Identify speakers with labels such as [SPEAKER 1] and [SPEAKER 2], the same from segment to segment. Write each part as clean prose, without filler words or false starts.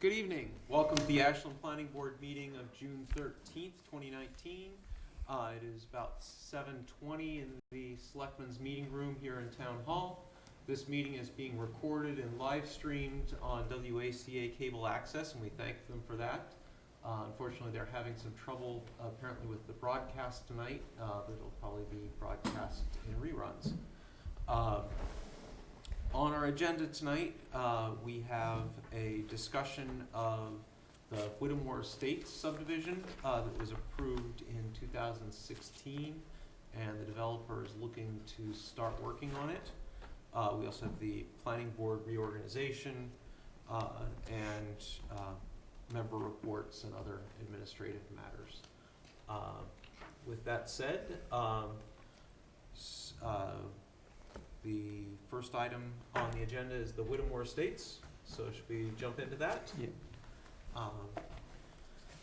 [SPEAKER 1] Good evening. Welcome to the Ashland Planning Board meeting of June 13th, 2019. It is about 7:20 in the Selectmen's meeting room here in Town Hall. This meeting is being recorded and live streamed on WACA cable access, and we thank them for that. Unfortunately, they're having some trouble apparently with the broadcast tonight, but it'll probably be broadcast in reruns. On our agenda tonight, we have a discussion of the Whittemore Estates subdivision that was approved in 2016, and the developer is looking to start working on it. We also have the planning board reorganization and member reports and other administrative matters. With that said, the first item on the agenda is the Whittemore Estates. So should we jump into that?
[SPEAKER 2] Yeah.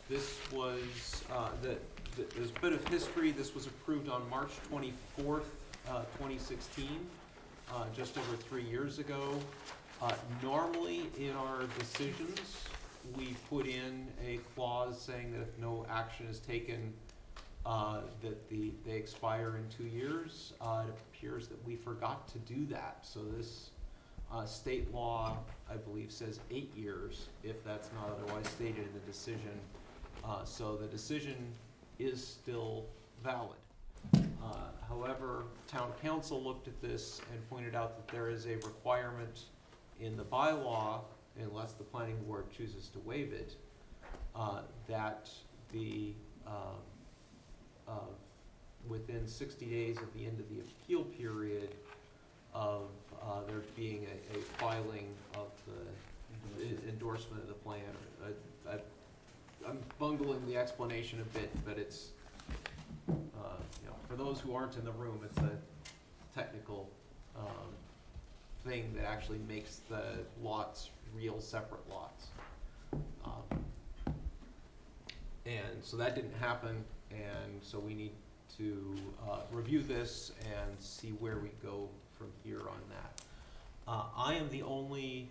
[SPEAKER 1] This was, there's a bit of history. This was approved on March 24th, 2016, just over 3 years ago. Normally in our decisions, we put in a clause saying that if no action is taken, that they expire in 2 years. It appears that we forgot to do that. So this state law, I believe, says 8 years if that's not otherwise stated in the decision. So the decision is still valid. However, town council looked at this and pointed out that there is a requirement in the bylaw, unless the planning board chooses to waive it, that the within 60 days of the end of the appeal period of there being a filing of the endorsement of the plan. I'm bungling the explanation a bit, but it's, for those who aren't in the room, it's a technical thing that actually makes the lots real separate lots. And so that didn't happen, and so we need to review this and see where we go from here on that. I am the only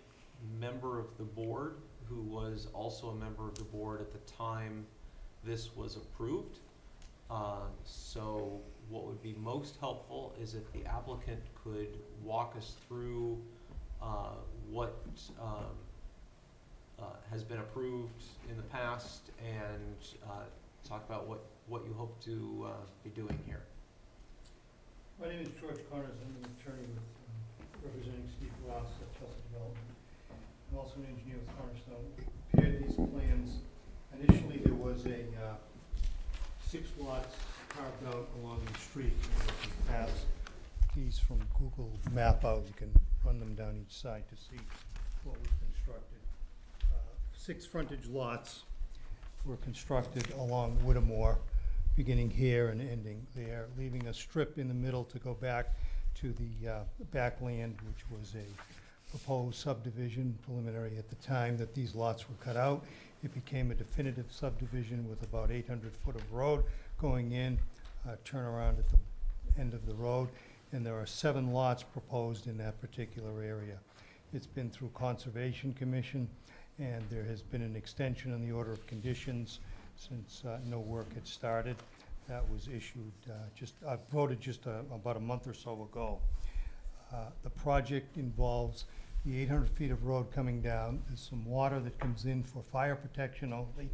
[SPEAKER 1] member of the board who was also a member of the board at the time this was approved. So what would be most helpful is if the applicant could walk us through what has been approved in the past and talk about what you hope to be doing here.
[SPEAKER 3] My name is George Connors. I'm an attorney with representing Steve Ross at Chelsea Development. I'm also an engineer with Cornerstone. We prepared these plans. Initially, there was a 6 lots carved out along the street. And you can pass these from Google Map out. You can run them down each side to see what was constructed. 6 frontage lots were constructed along Whittemore, beginning here and ending there, leaving a strip in the middle to go back to the backland, which was a proposed subdivision preliminary at the time that these lots were cut out. It became a definitive subdivision with about 800 foot of road going in, turnaround at the end of the road, and there are 7 lots proposed in that particular area. It's been through Conservation Commission, and there has been an extension on the order of conditions since no work had started. That was issued voted just about a month or so ago. The project involves the 800 feet of road coming down. There's some water that comes in for fire protection only,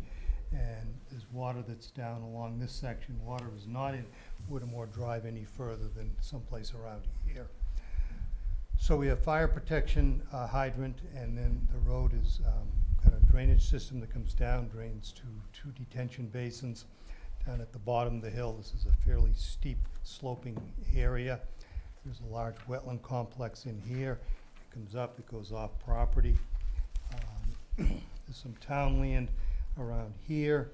[SPEAKER 3] and there's water that's down along this section. Water is not in Whittemore Drive any further than someplace around here. So we have fire protection hydrant, and then the road is got a drainage system that comes down, drains to 2 detention basins down at the bottom of the hill. This is a fairly steep sloping area. There's a large wetland complex in here. It comes up, it goes off property. There's some town land around here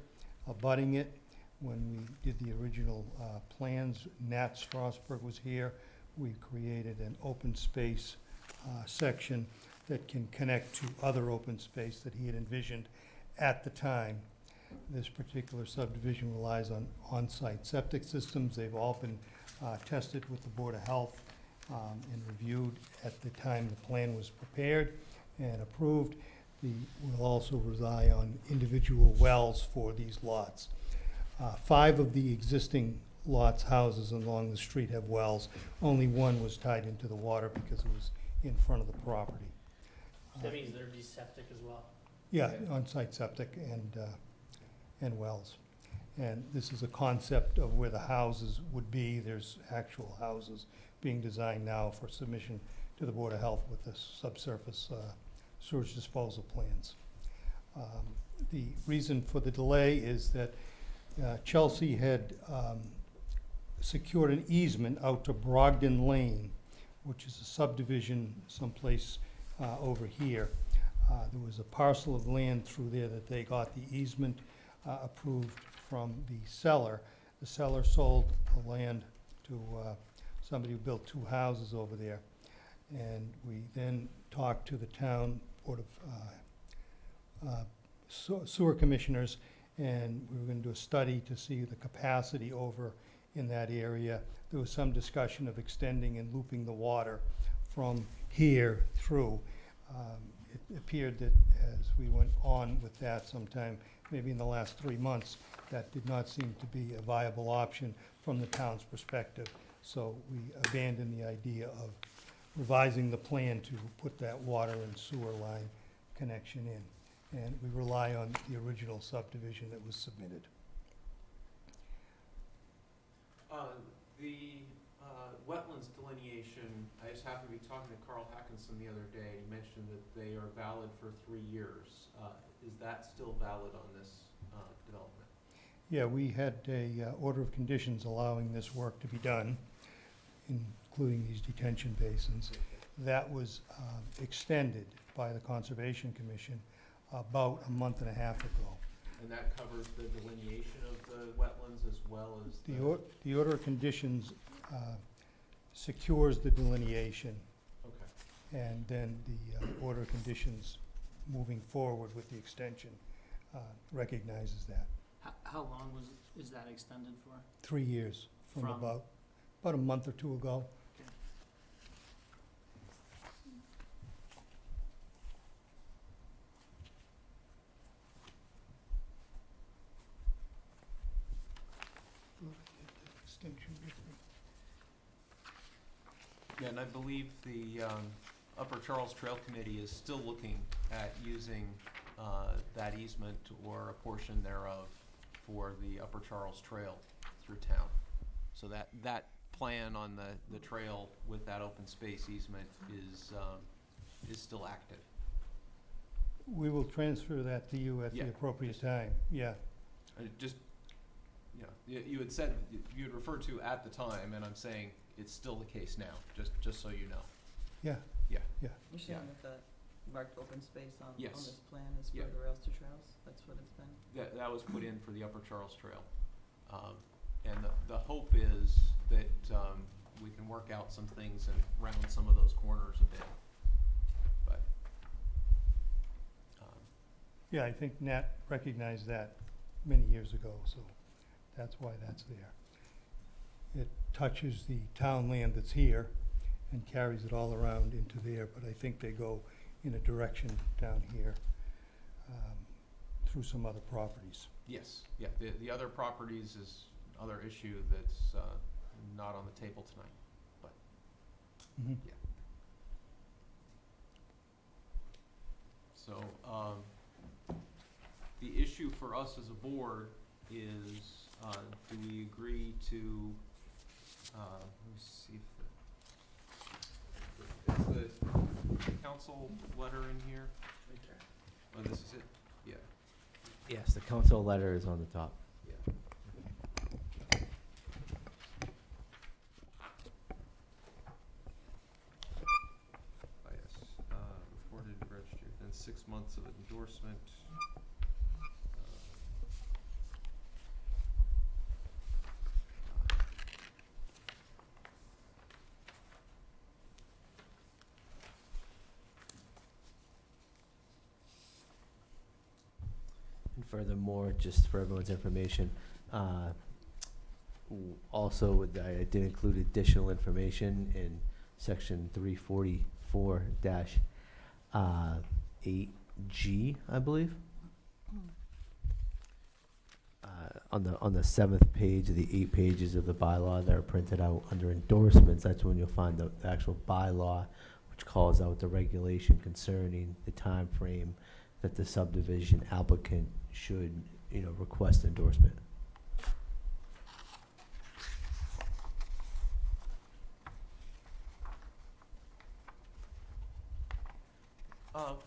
[SPEAKER 3] abutting it. When we did the original plans, Nat Strasberg was here. We created an open space section that can connect to other open space that he had envisioned at the time. This particular subdivision relies on on-site septic systems. They've all been tested with the Board of Health and reviewed at the time the plan was prepared and approved. will also rely on individual wells for these lots. 5 of the existing lots, houses along the street have wells. Only one was tied into the water because it was in front of the property.
[SPEAKER 2] That means there'd be septic as well.
[SPEAKER 3] Yeah, on-site septic and wells. And this is a concept of where the houses would be. There's actual houses being designed now for submission to the Board of Health with the subsurface sewage disposal plans. The reason for the delay is that Chelsea had secured an easement out to Brogden Lane, which is a subdivision someplace over here. There was a parcel of land through there that they got the easement approved from the seller. The seller sold the land to somebody who built 2 houses over there. And we then talked to the town Board of Sewer Commissioners, and we were going to do a study to see the capacity over in that area. There was some discussion of extending and looping the water from here through. It appeared that as we went on with that sometime, maybe in the last 3 months, that did not seem to be a viable option from the town's perspective. So we abandoned the idea of revising the plan to put that water and sewer line connection in. And we rely on the original subdivision that was submitted.
[SPEAKER 1] The wetlands delineation, I just happened to be talking to Carl Hackinson the other day, and he mentioned that they are valid for 3 years. Is that still valid on this development?
[SPEAKER 3] Yeah, we had a order of conditions allowing this work to be done, including these detention basins. That was extended by the Conservation Commission about a month and a half ago.
[SPEAKER 1] And that covers the delineation of the wetlands as well as
[SPEAKER 3] The order of conditions secures the delineation,
[SPEAKER 1] Okay.
[SPEAKER 3] and then the order of conditions moving forward with the extension recognizes that.
[SPEAKER 2] How long is that extended for?
[SPEAKER 3] 3 years from
[SPEAKER 2] From-
[SPEAKER 3] about a month or 2 ago. Extension with me.
[SPEAKER 1] Yeah, and I believe the Upper Charles Trail Committee is still looking at using that easement or a portion thereof for the Upper Charles Trail through town. So that plan on the trail with that open space easement is still active.
[SPEAKER 3] We will transfer that to you at the
[SPEAKER 1] Yeah,
[SPEAKER 3] appropriate
[SPEAKER 1] just-
[SPEAKER 3] time, yeah.
[SPEAKER 1] Just, you had said, you had referred to at the time, and I'm saying it's still the case now, just so you know.
[SPEAKER 3] Yeah.
[SPEAKER 1] Yeah.
[SPEAKER 3] Yeah.
[SPEAKER 4] You're
[SPEAKER 1] Yeah.
[SPEAKER 4] saying that the marked open space on
[SPEAKER 1] Yes.
[SPEAKER 4] this plan is for
[SPEAKER 1] Yeah.
[SPEAKER 4] the rails to trails? That's what it's been?
[SPEAKER 1] That was put in for the Upper Charles Trail. And the hope is that we can work out some things and round some of those corners a bit. But,
[SPEAKER 3] Yeah, I think Nat recognized that many years ago, so that's why that's there. It touches the town land that's here and carries it all around into there, but I think they go in a direction down here through some other properties.
[SPEAKER 1] yes, yeah, the other properties is another issue that's not on the table tonight.
[SPEAKER 3] Mhm.
[SPEAKER 1] Yeah. So, the issue for us as a board is, do we agree to, let me see if is the council letter in here?
[SPEAKER 2] Right there.
[SPEAKER 1] Oh, this is it? Yeah,
[SPEAKER 5] Yes, the council letter is on the top.
[SPEAKER 1] yeah. Yes, recorded and registered, then 6 months of endorsement.
[SPEAKER 5] And furthermore, just for everyone's information, also, I did include additional information in section 344-8 G, I believe. On the 7th page of the 8 pages of the bylaw that are printed out under endorsements, that's when you'll find the actual bylaw, which calls out the regulation concerning the time frame that the subdivision applicant should, request endorsement.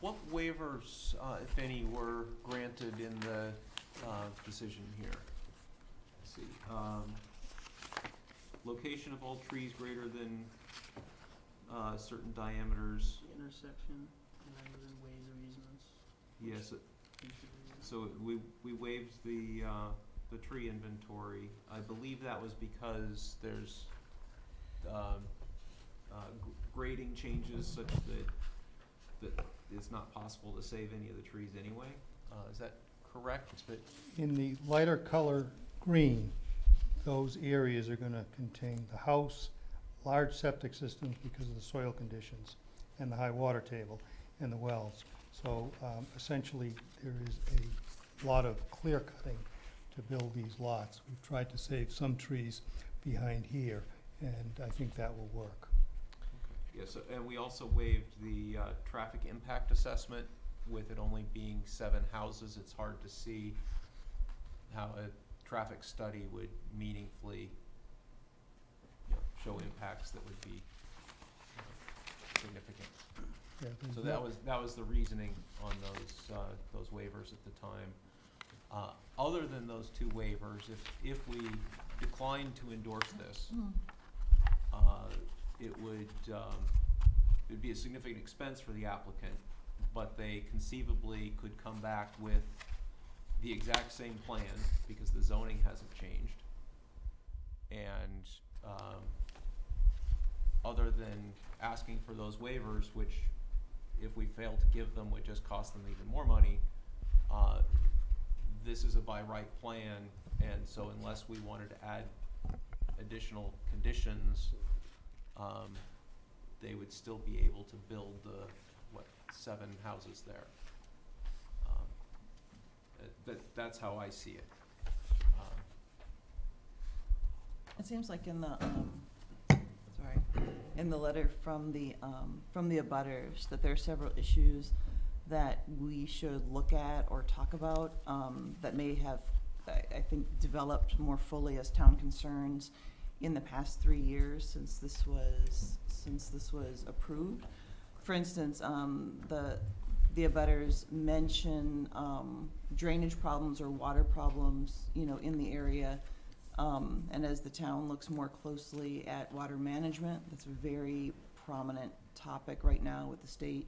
[SPEAKER 1] What waivers, if any, were granted in the decision here? Let's see. Location of all trees greater than certain diameters.
[SPEAKER 2] The intersection, and then within ways or easements.
[SPEAKER 1] Yes,
[SPEAKER 2] Each of these.
[SPEAKER 1] so we waived the tree inventory. I believe that was because there's grading changes such that it's not possible to save any of the trees anyway. Is that correct? But
[SPEAKER 3] In the lighter color green, those areas are gonna contain the house, large septic systems because of the soil conditions, and the high water table, and the wells. So essentially, there is a lot of clear cutting to build these lots. We've tried to save some trees behind here, and I think that will work.
[SPEAKER 1] yes, and we also waived the traffic impact assessment. With it only being 7 houses, it's hard to see how a traffic study would meaningfully, show impacts that would be significant.
[SPEAKER 3] Yeah, there's
[SPEAKER 1] So
[SPEAKER 3] no-
[SPEAKER 1] that was the reasoning on those waivers at the time. Other than those 2 waivers, if we decline to endorse this, it'd be a significant expense for the applicant, but they conceivably could come back with the exact same plan because the zoning hasn't changed. And other than asking for those waivers, which if we fail to give them would just cost them even more money, this is a by right plan, and so unless we wanted to add additional conditions, they would still be able to build the 7 houses there. That's how I see it.
[SPEAKER 4] It seems like in the, in the letter from the abutters, that there are several issues that we should look at or talk about, that may have, I think, developed more fully as town concerns in the past 3 years since this was approved. For instance, the abutters mention drainage problems or water problems, in the area. And as the town looks more closely at water management, that's a very prominent topic right now with the state.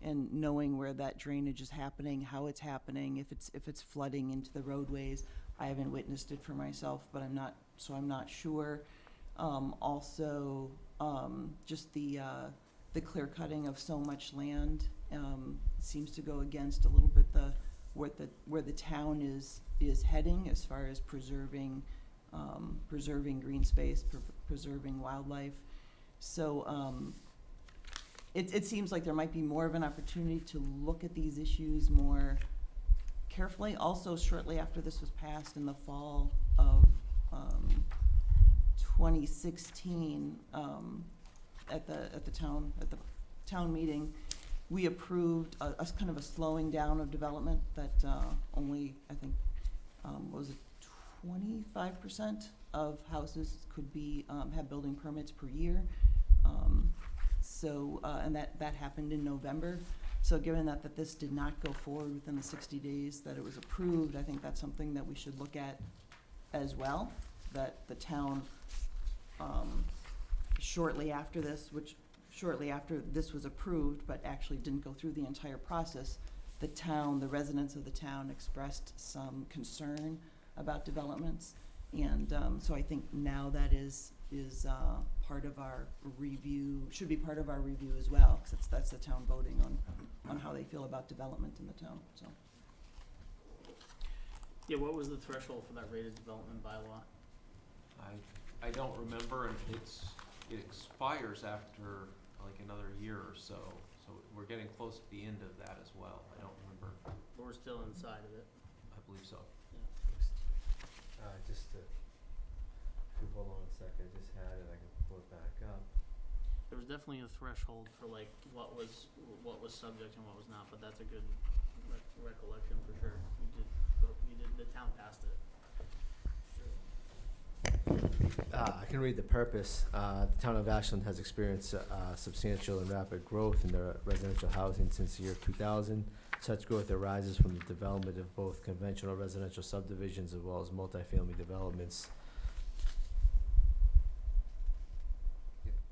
[SPEAKER 4] And knowing where that drainage is happening, how it's happening, if it's flooding into the roadways. I haven't witnessed it for myself, but I'm not sure. Also, just the clear cutting of so much land seems to go against a little bit where the town is heading as far as preserving green space, preserving wildlife. So it seems like there might be more of an opportunity to look at these issues more carefully. Also, shortly after this was passed in the fall of 2016, at the town meeting, we approved a kind of a slowing down of development that only, I think, was it 25% of houses could be have building permits per year. And that happened in November. So given that this did not go forward within the 60 days that it was approved, I think that's something that we should look at as well. That the town, shortly after this was approved, but actually didn't go through the entire process, the residents of the town expressed some concern about developments. And so I think now that is part of our review, should be part of our review as well, because that's the town voting on how they feel about development in the town, so.
[SPEAKER 2] Yeah, what was the threshold for that rated development bylaw?
[SPEAKER 1] I don't remember, and it expires after like another year or so, so we're getting close to the end of that as well. I don't remember
[SPEAKER 2] we're still inside of it.
[SPEAKER 1] I believe so.
[SPEAKER 5] Just to, if you hold on a second, I just had it, I can pull it back up.
[SPEAKER 2] There was definitely a threshold for like what was subject and what was not, but that's a good recollection for sure. The town passed it.
[SPEAKER 5] I can read the purpose. The town of Ashland has experienced substantial and rapid growth in their residential housing since the year 2000. Such growth arises from the development of both conventional residential subdivisions as well as multifamily developments.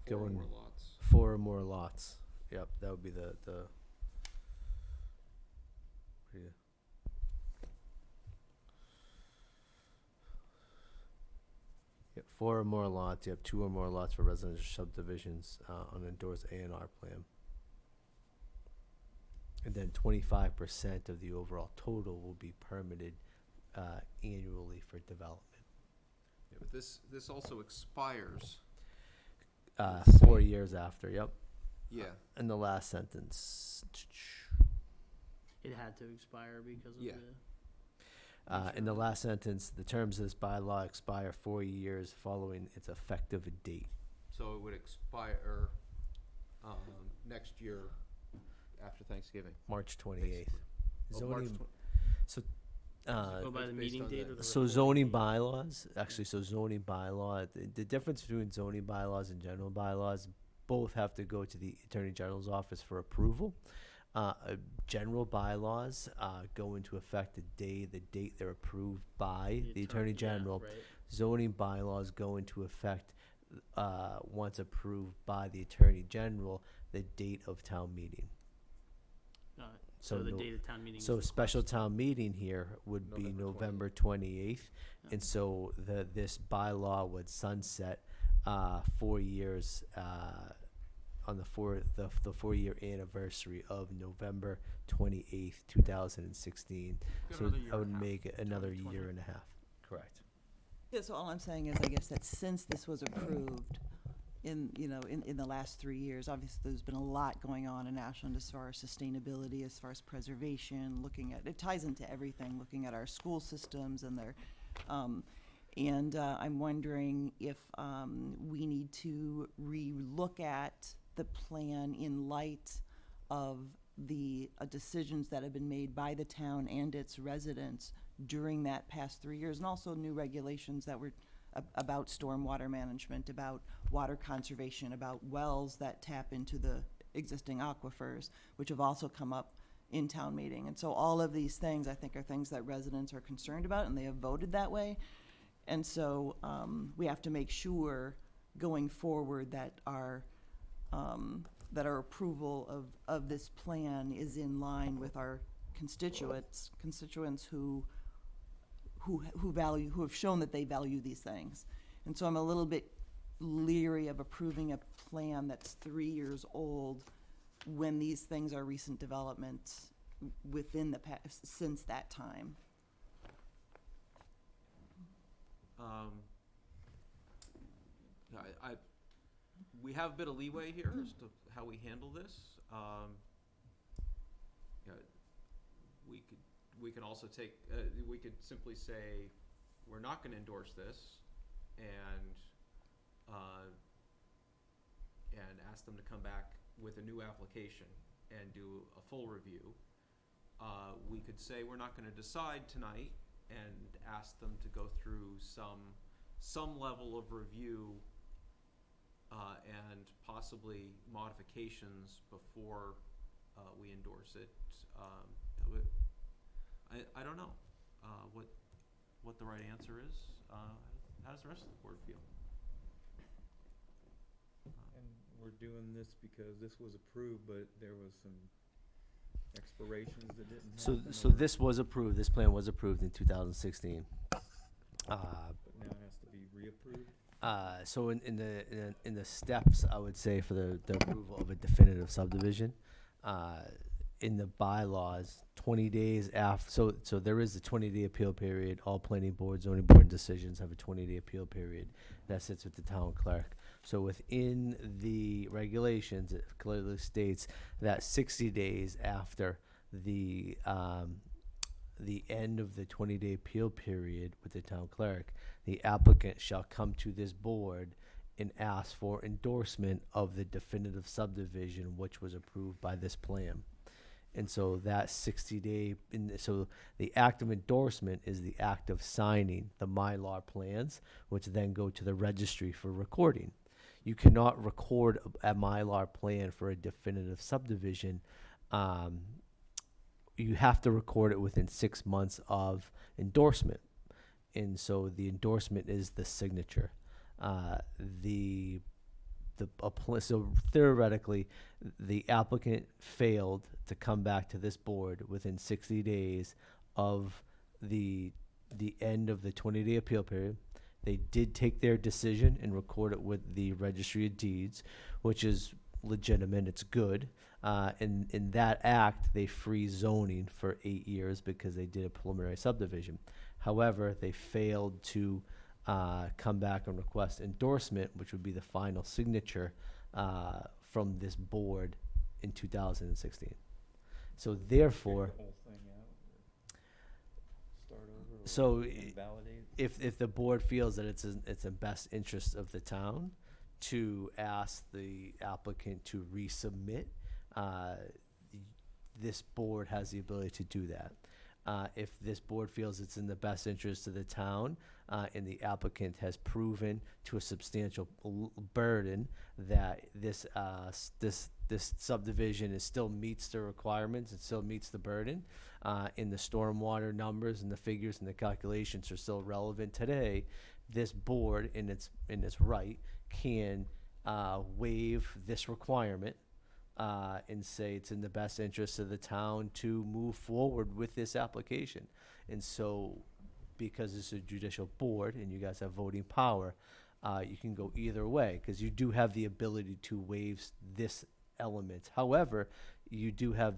[SPEAKER 1] Four or
[SPEAKER 5] Going-
[SPEAKER 1] more lots.
[SPEAKER 5] 4 or more lots. Yep, that would be the. Yeah. Yep, 4 or more lots. You have 2 or more lots for residential subdivisions on an endorsed A&R plan. And then 25% of the overall total will be permitted annually for development.
[SPEAKER 1] Yeah, but this also expires.
[SPEAKER 5] 4 years after, yep.
[SPEAKER 1] Yeah.
[SPEAKER 5] And the last sentence.
[SPEAKER 2] It had to expire because of
[SPEAKER 1] Yeah.
[SPEAKER 5] In the last sentence, the terms of this bylaw expire 4 years following its effective date.
[SPEAKER 1] So it would expire next year after Thanksgiving.
[SPEAKER 5] March 28th.
[SPEAKER 1] basically. Oh, March
[SPEAKER 5] Zoning,
[SPEAKER 1] twen-
[SPEAKER 5] so,
[SPEAKER 2] Go by
[SPEAKER 1] That's
[SPEAKER 2] the
[SPEAKER 1] based
[SPEAKER 2] meeting
[SPEAKER 1] on
[SPEAKER 2] date
[SPEAKER 1] the-
[SPEAKER 2] or the
[SPEAKER 5] so
[SPEAKER 2] recording
[SPEAKER 5] zoning
[SPEAKER 2] date?
[SPEAKER 5] bylaws, actually, so zoning bylaw, the difference between zoning bylaws and general bylaws, both have to go to the Attorney General's office for approval. General bylaws go into effect the date they're approved by the Attorney
[SPEAKER 2] yeah,
[SPEAKER 5] General.
[SPEAKER 2] right.
[SPEAKER 5] Zoning bylaws go into effect once approved by the Attorney General, the date of town meeting.
[SPEAKER 2] So the
[SPEAKER 5] no-
[SPEAKER 2] date of town meeting.
[SPEAKER 5] So
[SPEAKER 2] is
[SPEAKER 5] special town meeting here would be November 28th.
[SPEAKER 2] Yeah.
[SPEAKER 5] And so this bylaw would sunset 4 years on the 4-year anniversary of November 28th, 2016.
[SPEAKER 1] Got
[SPEAKER 5] So
[SPEAKER 1] another year
[SPEAKER 5] I would
[SPEAKER 1] and a half.
[SPEAKER 5] make it another
[SPEAKER 2] 2020.
[SPEAKER 5] year and a half. Correct.
[SPEAKER 4] Yeah, so all I'm saying is, I guess that since this was approved in the last 3 years, obviously there's been a lot going on in Ashland as far as sustainability, as far as preservation, it ties into everything, looking at our school systems and their, I'm wondering if we need to re-look at the plan in light of the decisions that have been made by the town and its residents during that past 3 years, and also new regulations that were about stormwater management, about water conservation, about wells that tap into the existing aquifers, which have also come up in town meeting. And so all of these things, I think, are things that residents are concerned about, and they have voted that way. And so we have to make sure going forward that our approval of this plan is in line with our constituents who have shown that they value these things. And so I'm a little bit leery of approving a plan that's 3 years old when these things are recent developments within the past, since that time.
[SPEAKER 1] We have a bit of leeway here as to how we handle this. Yeah, we can also take, we could simply say, we're not gonna endorse this, and ask them to come back with a new application and do a full review. We could say, we're not gonna decide tonight, and ask them to go through some level of review and possibly modifications before we endorse it. I don't know what the right answer is. How does the rest of the board feel?
[SPEAKER 6] And we're doing this because this was approved, but there was some expirations that didn't happen?
[SPEAKER 5] So this was approved, this plan was approved in 2016.
[SPEAKER 6] But now it has to be reapproved?
[SPEAKER 5] So in the steps, I would say, for the approval of a definitive subdivision, in the bylaws, 20 days after, so there is a 20-day appeal period. All planning board, zoning board decisions have a 20-day appeal period that sits with the town clerk. So within the regulations, it clearly states that 60 days after the the end of the 20-day appeal period with the town clerk, the applicant shall come to this board and ask for endorsement of the definitive subdivision which was approved by this plan. And so that 60-day, so the act of endorsement is the act of signing the Mylar plans, which then go to the registry for recording. You cannot record a Mylar plan for a definitive subdivision. You have to record it within 6 months of endorsement. And so the endorsement is the signature. So theoretically, the applicant failed to come back to this board within 60 days of the end of the 20-day appeal period. They did take their decision and record it with the Registry of Deeds, which is legitimate. It's good. In that act, they freeze zoning for 8 years because they did a preliminary subdivision. However, they failed to come back and request endorsement, which would be the final signature from this board in 2016. So therefore,
[SPEAKER 6] Take the whole thing out, or start over, or
[SPEAKER 5] so
[SPEAKER 6] invalidate?
[SPEAKER 5] if the board feels that it's in best interest of the town to ask the applicant to resubmit, this board has the ability to do that. If this board feels it's in the best interest of the town, and the applicant has proven to a substantial burden that this subdivision still meets the requirements, it still meets the burden, and the stormwater numbers and the figures and the calculations are still relevant today, this board, in its right, can waive this requirement and say it's in the best interest of the town to move forward with this application. And so, because it's a judicial board and you guys have voting power, you can go either way, because you do have the ability to waive this element. However, you do have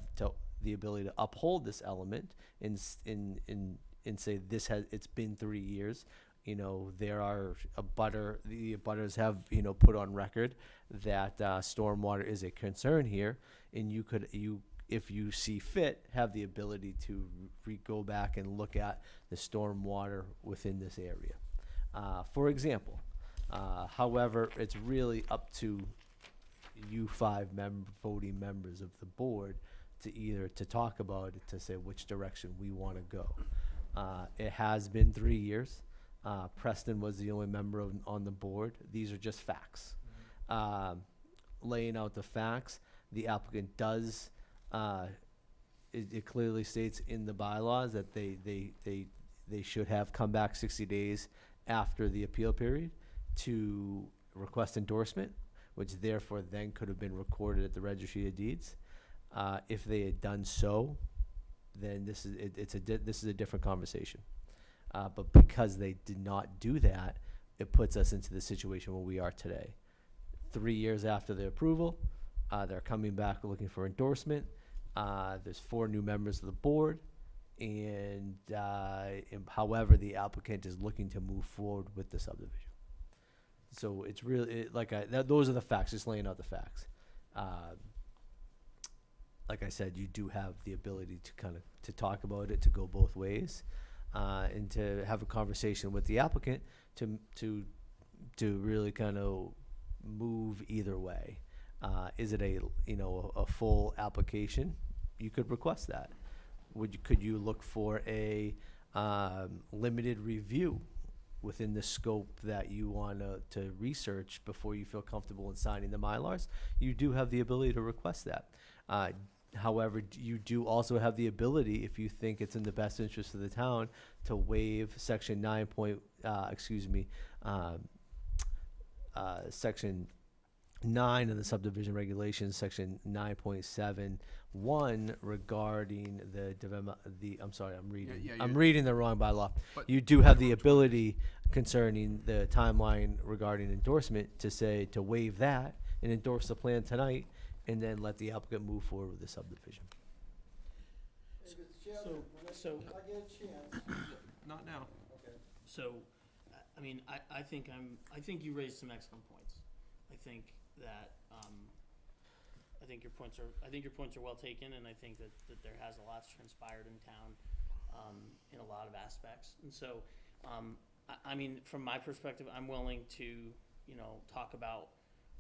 [SPEAKER 5] the ability to uphold this element and say it's been 3 years. There are the abutters have, put on record that stormwater is a concern here, and if you see fit, have the ability to go back and look at the stormwater within this area. For example, however, it's really up to you five voting members of the board to talk about it, to say which direction we want to go. It has been 3 years. Preston was the only member on the board. These are just facts. Laying out the facts, the applicant does, it clearly states in the bylaws that they should have come back 60 days after the appeal period to request endorsement, which therefore then could have been recorded at the Registry of Deeds. If they had done so, then this is a different conversation. But because they did not do that, it puts us into the situation where we are today. 3 years after the approval, they're coming back looking for endorsement. There's 4 new members of the board, and however, the applicant is looking to move forward with the subdivision. So it's really those are the facts. Just laying out the facts. Like I said, you do have the ability to talk about it, to go both ways. And to have a conversation with the applicant to really kind of move either way. Is it a full application? You could request that. Could you look for a limited review within the scope that you want to research before you feel comfortable in signing the Mylars? You do have the ability to request that. However, you do also have the ability, if you think it's in the best interest of the town, to waive Section 9. Section 9 of the subdivision regulations, Section 9.71, regarding I'm reading the wrong bylaw.
[SPEAKER 1] But
[SPEAKER 5] You do have the ability concerning the timeline regarding endorsement to waive that and endorse the plan tonight, and then let the applicant move forward with the subdivision.
[SPEAKER 2] So,
[SPEAKER 1] Not now.
[SPEAKER 2] So, I mean, I think you raised some excellent points. I think that, I think your points are well taken, and I think that there has a lot transpired in town, in a lot of aspects. And so, I mean, from my perspective, I'm willing to, talk about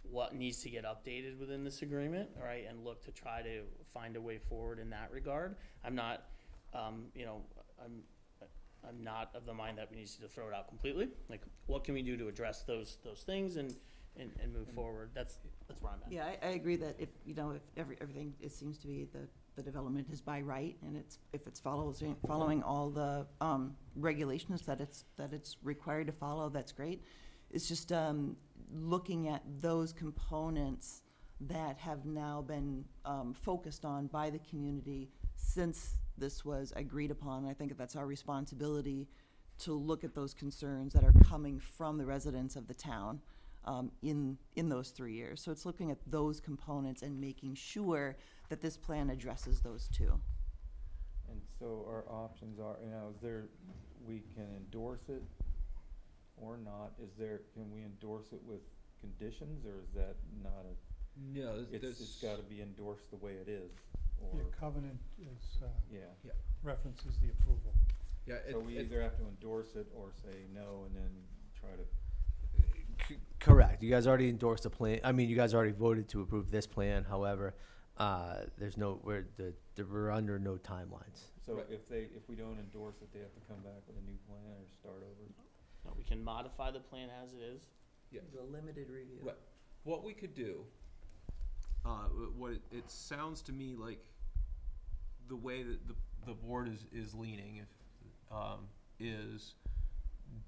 [SPEAKER 2] what needs to get updated within this agreement, right, and look to try to find a way forward in that regard. I'm not, I'm not of the mind that we need to throw it out completely. Like, what can we do to address those things and move forward? That's where I'm at.
[SPEAKER 4] Yeah, I agree that if everything, it seems to be the development is by right, and if it's following all the regulations that it's required to follow, that's great. It's just looking at those components that have now been focused on by the community since this was agreed upon. I think that's our responsibility to look at those concerns that are coming from the residents of the town in those 3 years. So it's looking at those components and making sure that this plan addresses those too.
[SPEAKER 6] And so our options are, is there, we can endorse it or not? Can we endorse it with conditions, or is that not
[SPEAKER 1] No,
[SPEAKER 6] it's gotta be endorsed the way it is? Or,
[SPEAKER 3] Your covenant is,
[SPEAKER 6] yeah.
[SPEAKER 3] references the approval.
[SPEAKER 1] Yeah,
[SPEAKER 6] So we either have to endorse it or say no and then try to,
[SPEAKER 5] Correct. You guys already endorsed the plan. I mean, you guys already voted to approve this plan. However, we're under no timelines.
[SPEAKER 6] so
[SPEAKER 1] Right.
[SPEAKER 6] if we don't endorse it, they have to come back with a new plan or start over?
[SPEAKER 2] No, we can modify the plan as it is.
[SPEAKER 4] The limited review.
[SPEAKER 1] Right. What we could do, what it sounds to me like the way that the board is leaning, is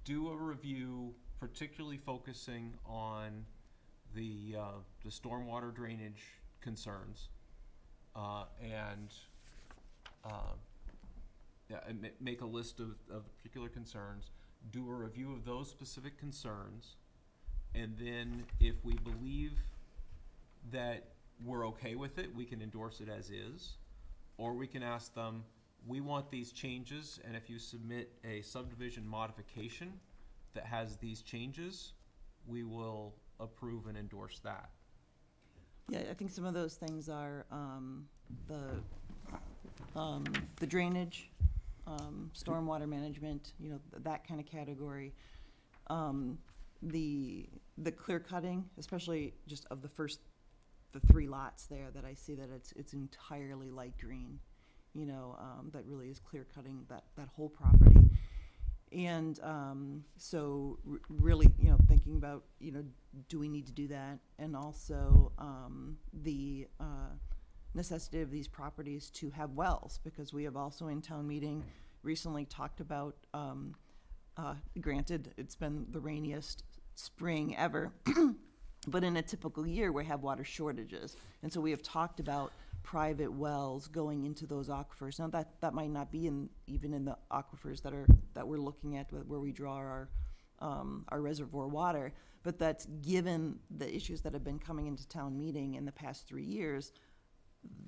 [SPEAKER 1] do a review, particularly focusing on the stormwater drainage concerns, and make a list of particular concerns. Do a review of those specific concerns, and then if we believe that we're okay with it, we can endorse it as is, or we can ask them, we want these changes, and if you submit a subdivision modification that has these changes, we will approve and endorse that.
[SPEAKER 4] Yeah, I think some of those things are the drainage, stormwater management, that kind of category. The clear cutting, especially just of the 3 lots there that I see that it's entirely light green, that really is clear cutting that whole property. And so really, thinking about, do we need to do that? And also the necessity of these properties to have wells, because we have also in town meeting recently talked about, granted, it's been the rainiest spring ever, but in a typical year we have water shortages. And so we have talked about private wells going into those aquifers. Now that might not be even in the aquifers that we're looking at where we draw our reservoir water, but that's given the issues that have been coming into town meeting in the past 3 years,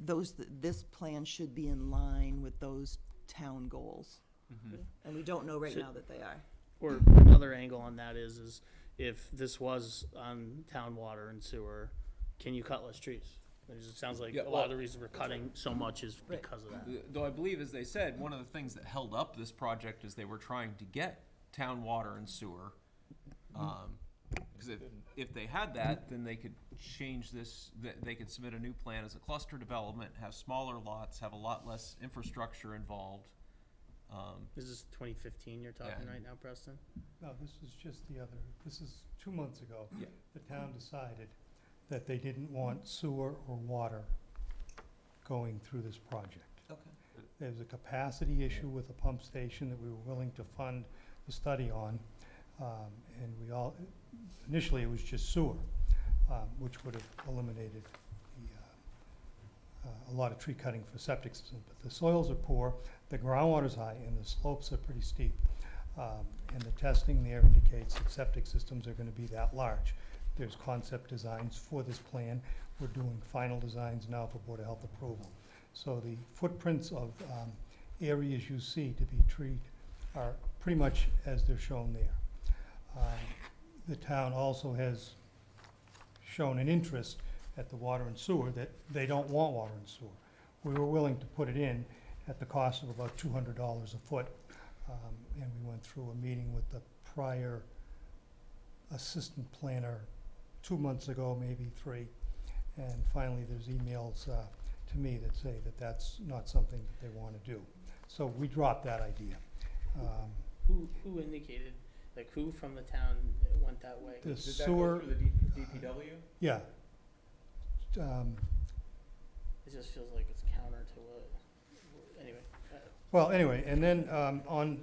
[SPEAKER 4] this plan should be in line with those town goals.
[SPEAKER 1] Mm-hmm.
[SPEAKER 4] And we don't know right
[SPEAKER 2] So-
[SPEAKER 4] now that they are.
[SPEAKER 2] Or another angle on that is if this was on town water and sewer, can you cut less trees? It sounds like
[SPEAKER 1] Yeah,
[SPEAKER 2] a lot of the reason we're cutting so much is because of that.
[SPEAKER 1] Though I believe, as they said, one of the things that held up this project is they were trying to get town water and sewer. Because if they had that, then they could change this, they could submit a new plan as a cluster development, have smaller lots, have a lot less infrastructure involved.
[SPEAKER 2] Is this 2015 you're talking
[SPEAKER 1] Yeah.
[SPEAKER 2] right now, Preston?
[SPEAKER 3] No, this is just this is 2 months ago.
[SPEAKER 1] Yeah.
[SPEAKER 3] The town decided that they didn't want sewer or water going through this project.
[SPEAKER 4] Okay.
[SPEAKER 3] There's a capacity issue with the pump station that we were willing to fund the study on. And initially it was just sewer, which would have eliminated a lot of tree cutting for septic systems. But the soils are poor, the groundwater's high, and the slopes are pretty steep. And the testing there indicates that septic systems are gonna be that large. There's concept designs for this plan. We're doing final designs now for Board of Health approval. So the footprints of areas you see to be treated are pretty much as they're shown there. The town also has shown an interest at the water and sewer that they don't want water and sewer. We were willing to put it in at the cost of about $200 a foot. And we went through a meeting with the prior assistant planner 2 months ago, maybe 3. And finally, there's emails to me that say that that's not something that they want to do. So we dropped that idea.
[SPEAKER 2] Who indicated, like, who from the town went that way?
[SPEAKER 3] The
[SPEAKER 6] Did that go
[SPEAKER 3] sewer,
[SPEAKER 6] through the DPW?
[SPEAKER 3] yeah.
[SPEAKER 2] It just feels like it's counter to what, anyway.
[SPEAKER 3] Well, anyway, and then on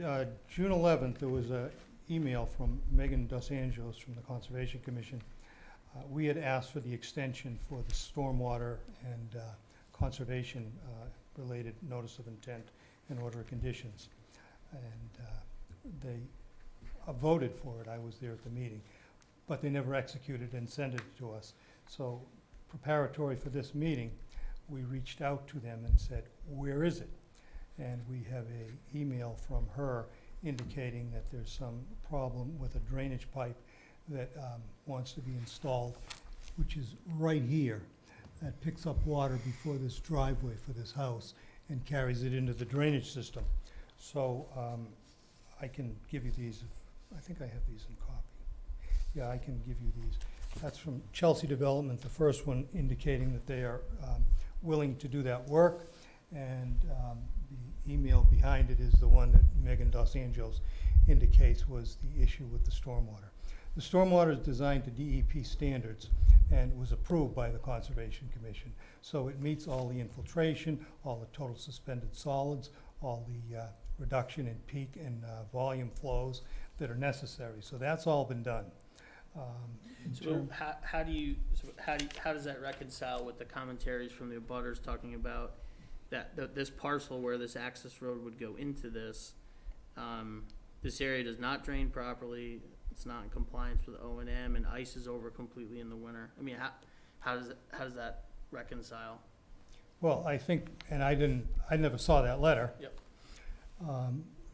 [SPEAKER 3] June 11th, there was an email from Megan Dos Anjos from the Conservation Commission. We had asked for the extension for the stormwater and conservation related notice of intent and order of conditions. And they voted for it. I was there at the meeting. But they never executed and sent it to us. So preparatory for this meeting, we reached out to them and said, where is it? And we have a email from her indicating that there's some problem with a drainage pipe that wants to be installed, which is right here, that picks up water before this driveway for this house and carries it into the drainage system. So I can give you these. I think I have these in copy. Yeah, I can give you these. That's from Chelsea Development, the first one indicating that they are willing to do that work. And the email behind it is the one that Megan Dos Anjos indicates was the issue with the stormwater. The stormwater is designed to DEP standards and was approved by the Conservation Commission. So it meets all the infiltration, all the total suspended solids, all the reduction in peak and volume flows that are necessary. So that's all been done.
[SPEAKER 2] So how does that reconcile with the commentaries from the abutters talking about that this parcel where this access road would go into this, this area does not drain properly, it's not in compliance with O&M, and ice is over completely in the winter? I mean, how does that reconcile?
[SPEAKER 3] Well, I think, and I never saw that letter.
[SPEAKER 2] Yep.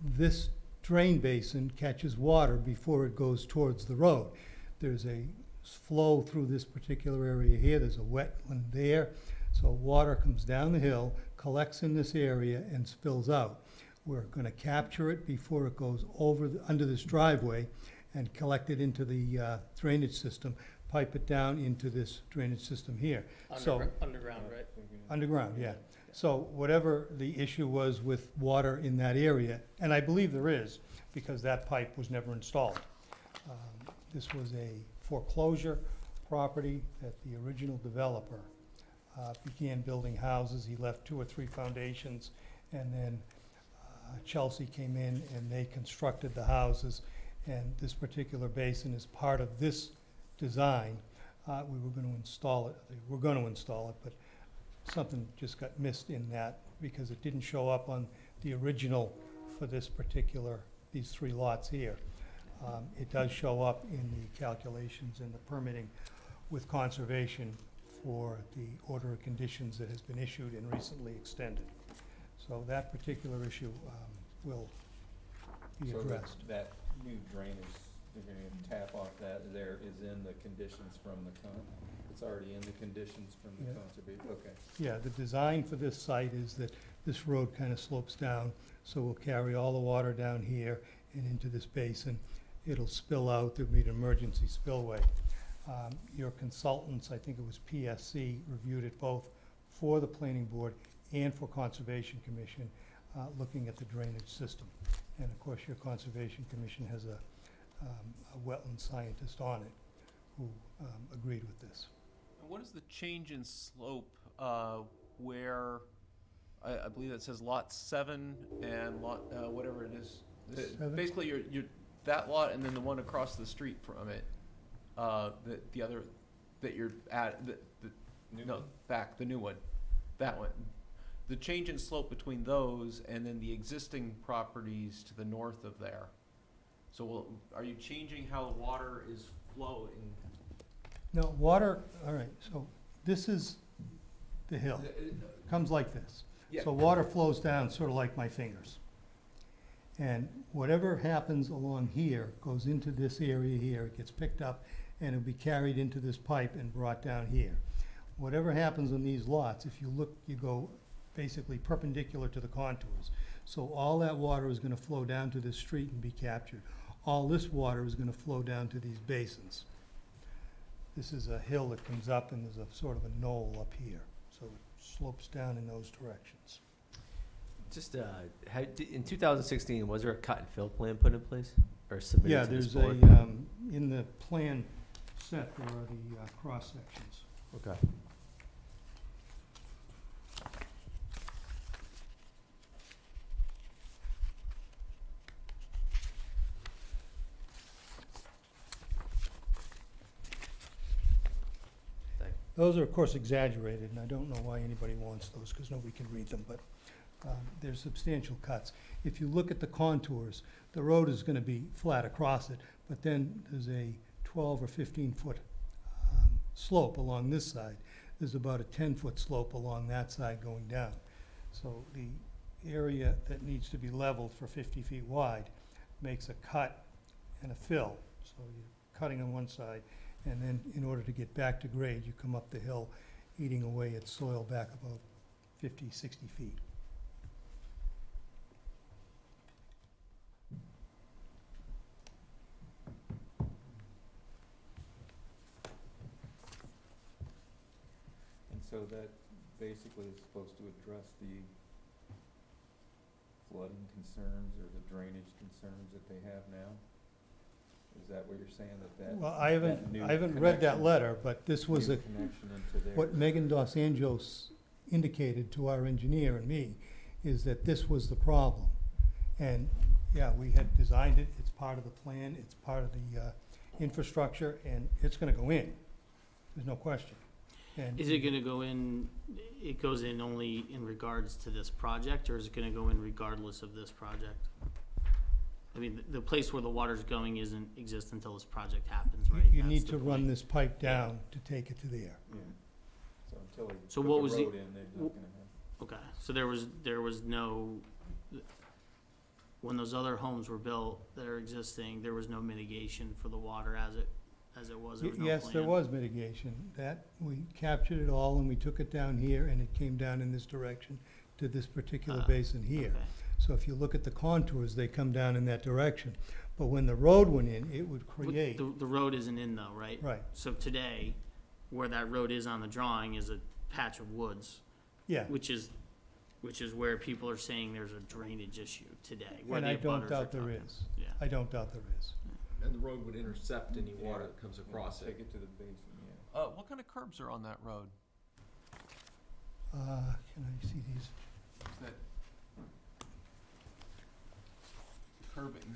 [SPEAKER 3] This drain basin catches water before it goes towards the road. There's a flow through this particular area here. There's a wetland there. So water comes down the hill, collects in this area, and spills out. We're going to capture it before it goes over under this driveway and collect it into the drainage system, pipe it down into this drainage system here.
[SPEAKER 2] Underground, right?
[SPEAKER 3] Underground, yeah. So whatever the issue was with water in that area, and I believe there is, because that pipe was never installed. This was a foreclosure property that the original developer began building houses. He left 2 or 3 foundations, and then Chelsea came in and they constructed the houses. And this particular basin is part of this design. We were going to install it. We're going to install it, but something just got missed in that because it didn't show up on the original for this particular, these 3 lots here. It does show up in the calculations and the permitting with conservation for the order of conditions that has been issued and recently extended. So that particular issue will be addressed.
[SPEAKER 6] So that new drainage, they're gonna tap off that there is in the conditions from the it's already in the conditions from the
[SPEAKER 3] Yeah.
[SPEAKER 6] conservation, okay.
[SPEAKER 3] Yeah, the design for this site is that this road kind of slopes down, so we'll carry all the water down here and into this basin. It'll spill out, there'll be an emergency spillway. Your consultants, I think it was PSC, reviewed it both for the planning board and for Conservation Commission, looking at the drainage system. And of course, your Conservation Commission has a wetland scientist on it who agreed with this.
[SPEAKER 1] And what is the change in slope where, I believe it says lot 7 and lot, whatever it is.
[SPEAKER 3] Seven?
[SPEAKER 1] Basically, you're that lot and then the one across the street from it, the other, that you're at, the new one, that one. The change in slope between those and then the existing properties to the north of there. So are you changing how the water is flowing?
[SPEAKER 3] No, water, all right, so this is the hill. Comes like this.
[SPEAKER 1] Yeah.
[SPEAKER 3] So water flows down sort of like my fingers. And whatever happens along here goes into this area here, it gets picked up, and it'll be carried into this pipe and brought down here. Whatever happens on these lots, if you look, you go basically perpendicular to the contours. So all that water is gonna flow down to this street and be captured. All this water is gonna flow down to these basins. This is a hill that comes up, and there's a sort of a knoll up here, so it slopes down in those directions.
[SPEAKER 5] Just, in 2016, was there a cut and fill plan put in place or submitted
[SPEAKER 3] Yeah,
[SPEAKER 5] to this
[SPEAKER 3] there's
[SPEAKER 5] board?
[SPEAKER 3] in the plan set, there are the cross sections.
[SPEAKER 5] Okay.
[SPEAKER 3] Those are, of course, exaggerated, and I don't know why anybody wants those, because nobody can read them, but there's substantial cuts. If you look at the contours, the road is gonna be flat across it, but then there's a 12 or 15-foot slope along this side. There's about a 10-foot slope along that side going down. So the area that needs to be leveled for 50 feet wide makes a cut and a fill. So you're cutting on one side, and then in order to get back to grade, you come up the hill, eating away at soil back about 50, 60 feet.
[SPEAKER 6] And so that basically is supposed to address the flooding concerns or the drainage concerns that they have now? Is that what you're saying, that
[SPEAKER 3] Well,
[SPEAKER 6] that new
[SPEAKER 3] I haven't read that
[SPEAKER 6] connection-
[SPEAKER 3] letter, but this was
[SPEAKER 6] new
[SPEAKER 3] a,
[SPEAKER 6] connection into their?
[SPEAKER 3] what Megan Dos Anjos indicated to our engineer and me, is that this was the problem. And, yeah, we had designed it, it's part of the plan, it's part of the infrastructure, and it's gonna go in. There's no question. And
[SPEAKER 2] Is it gonna go in, it goes in only in regards to this project, or is it gonna go in regardless of this project? I mean, the place where the water's going isn't exist until this project happens, right?
[SPEAKER 3] You
[SPEAKER 2] That's
[SPEAKER 3] need
[SPEAKER 2] the
[SPEAKER 3] to run
[SPEAKER 2] point.
[SPEAKER 3] this pipe down to take it to there.
[SPEAKER 6] Yeah. So until they
[SPEAKER 2] So
[SPEAKER 6] put
[SPEAKER 2] what
[SPEAKER 6] the
[SPEAKER 2] was the-
[SPEAKER 6] road in, they're not gonna have.
[SPEAKER 2] Okay, so there was no, when those other homes were built that are existing, there was no mitigation for the water as it was, there was no plan?
[SPEAKER 3] Yes, there was mitigation. That, we captured it all and we took it down here and it came down in this direction to this particular
[SPEAKER 2] Ah,
[SPEAKER 3] basin here.
[SPEAKER 2] Okay.
[SPEAKER 3] So if you look at the contours, they come down in that direction. But when the road went in, it would
[SPEAKER 2] What-
[SPEAKER 3] create,
[SPEAKER 2] The road isn't in though, right?
[SPEAKER 3] right,
[SPEAKER 2] So today, where that road is on the drawing is a patch of woods,
[SPEAKER 3] yeah.
[SPEAKER 2] which is where people are saying there's a drainage issue today. where
[SPEAKER 3] And
[SPEAKER 2] the
[SPEAKER 3] I don't
[SPEAKER 2] abutters are
[SPEAKER 3] doubt there
[SPEAKER 2] talking.
[SPEAKER 3] is.
[SPEAKER 2] Yeah.
[SPEAKER 3] I don't doubt there is.
[SPEAKER 1] And the road would intercept any water that comes
[SPEAKER 6] Yeah,
[SPEAKER 1] across
[SPEAKER 6] Take
[SPEAKER 1] it.
[SPEAKER 6] it to the basin, yeah.
[SPEAKER 1] What kind of curbs are on that road?
[SPEAKER 3] Can I see these?
[SPEAKER 1] Is that curbing?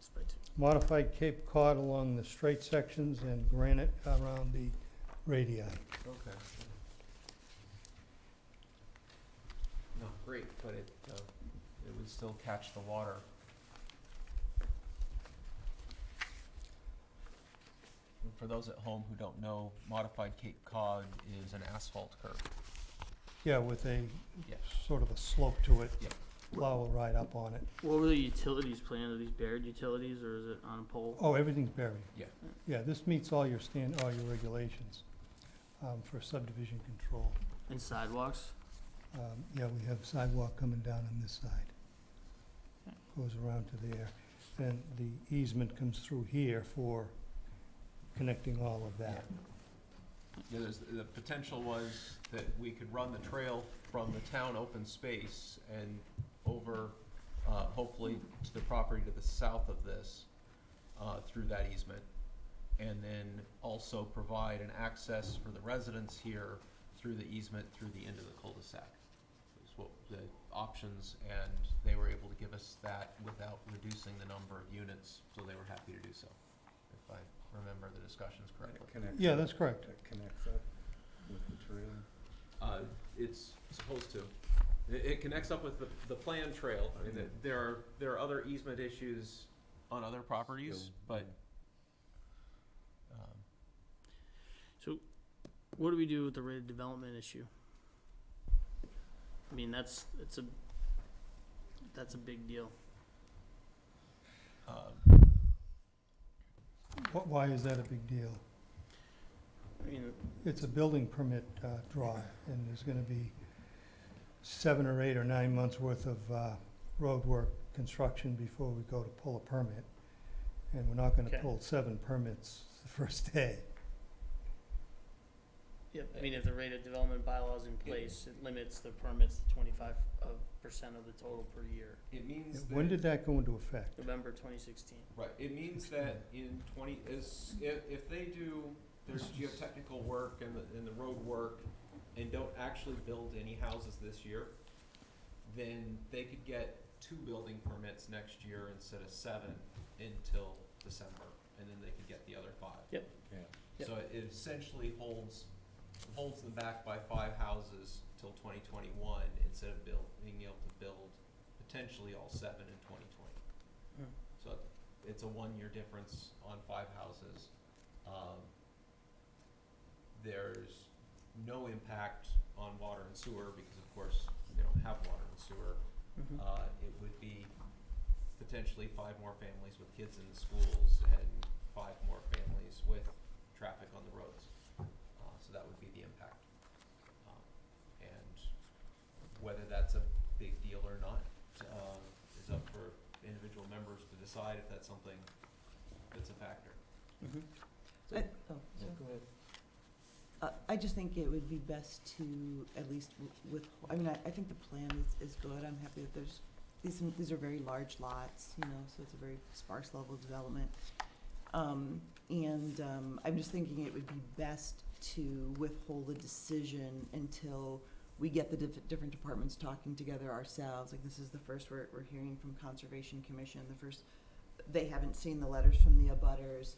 [SPEAKER 2] Spray too.
[SPEAKER 3] Modified Cape Cod along the straight sections and granite around the radii.
[SPEAKER 1] Okay. No, great, but it would still catch the water. And for those at home who don't know, modified Cape Cod is an asphalt curb.
[SPEAKER 3] Yeah, with a
[SPEAKER 1] Yeah.
[SPEAKER 3] sort of a slope to it.
[SPEAKER 1] Yep.
[SPEAKER 3] Plow will ride up on it.
[SPEAKER 2] What were the utilities planned? Are these buried utilities or is it on a pole?
[SPEAKER 3] Oh, everything's buried.
[SPEAKER 1] Yeah.
[SPEAKER 3] Yeah, this meets all your regulations for subdivision control.
[SPEAKER 2] And sidewalks?
[SPEAKER 3] Yeah, we have sidewalk coming down on this side. Goes around to there. Then the easement comes through here for connecting all of that.
[SPEAKER 1] Yeah, the potential was that we could run the trail from the town open space and over, hopefully to the property to the south of this, through that easement. And then also provide an access for the residents here through the easement, through the end of the cul-de-sac. Is what the options, and they were able to give us that without reducing the number of units, so they were happy to do so, if I remember the discussions correctly.
[SPEAKER 6] That connects
[SPEAKER 3] Yeah,
[SPEAKER 6] up-
[SPEAKER 3] that's correct.
[SPEAKER 6] That connects up with the trail.
[SPEAKER 1] It's supposed to. It connects up with the planned trail. I mean, there are other easement issues on other properties,
[SPEAKER 6] Still,
[SPEAKER 1] but,
[SPEAKER 2] So what do we do with the rated development issue? I mean, that's a big deal.
[SPEAKER 3] Why is that a big deal?
[SPEAKER 2] I mean,
[SPEAKER 3] It's a building permit draw, and there's gonna be 7 or 8 or 9 months worth of road work, construction before we go to pull a permit. And we're not gonna
[SPEAKER 2] Okay.
[SPEAKER 3] pull 7 permits the first day.
[SPEAKER 2] yep, I mean, if the rate of development bylaw is in place, it limits the permits to 25% of the total per year,
[SPEAKER 1] It means that.
[SPEAKER 3] When did that go into effect?
[SPEAKER 2] November 2016.
[SPEAKER 1] Right, it means that in if they do their geotechnical work and the road work and don't actually build any houses this year, then they could get 2 building permits next year instead of 7 until December, and then they could get the other 5.
[SPEAKER 2] Yep.
[SPEAKER 6] Yeah.
[SPEAKER 2] Yep.
[SPEAKER 1] So it essentially holds them back by 5 houses till 2021 instead of being able to build potentially all 7 in 2020.
[SPEAKER 2] Hmm.
[SPEAKER 1] So it's a 1-year difference on 5 houses. There's no impact on water and sewer because of course they don't have water and sewer.
[SPEAKER 2] Mhm.
[SPEAKER 1] It would be potentially 5 more families with kids in the schools and 5 more families with traffic on the roads. So that would be the impact. And whether that's a big deal or not is up for individual members to decide if that's something that's a factor.
[SPEAKER 2] Mhm.
[SPEAKER 4] I, oh,
[SPEAKER 6] Yeah,
[SPEAKER 4] sorry.
[SPEAKER 6] go ahead.
[SPEAKER 4] I just think it would be best to at least with, I mean, I think the plan is good. I'm happy that there's, these are very large lots, you know, so it's a very sparse level of development. I'm just thinking it would be best to withhold a decision until we get the different departments talking together ourselves. Like, this is the first we're hearing from Conservation Commission, they haven't seen the letters from the abutters.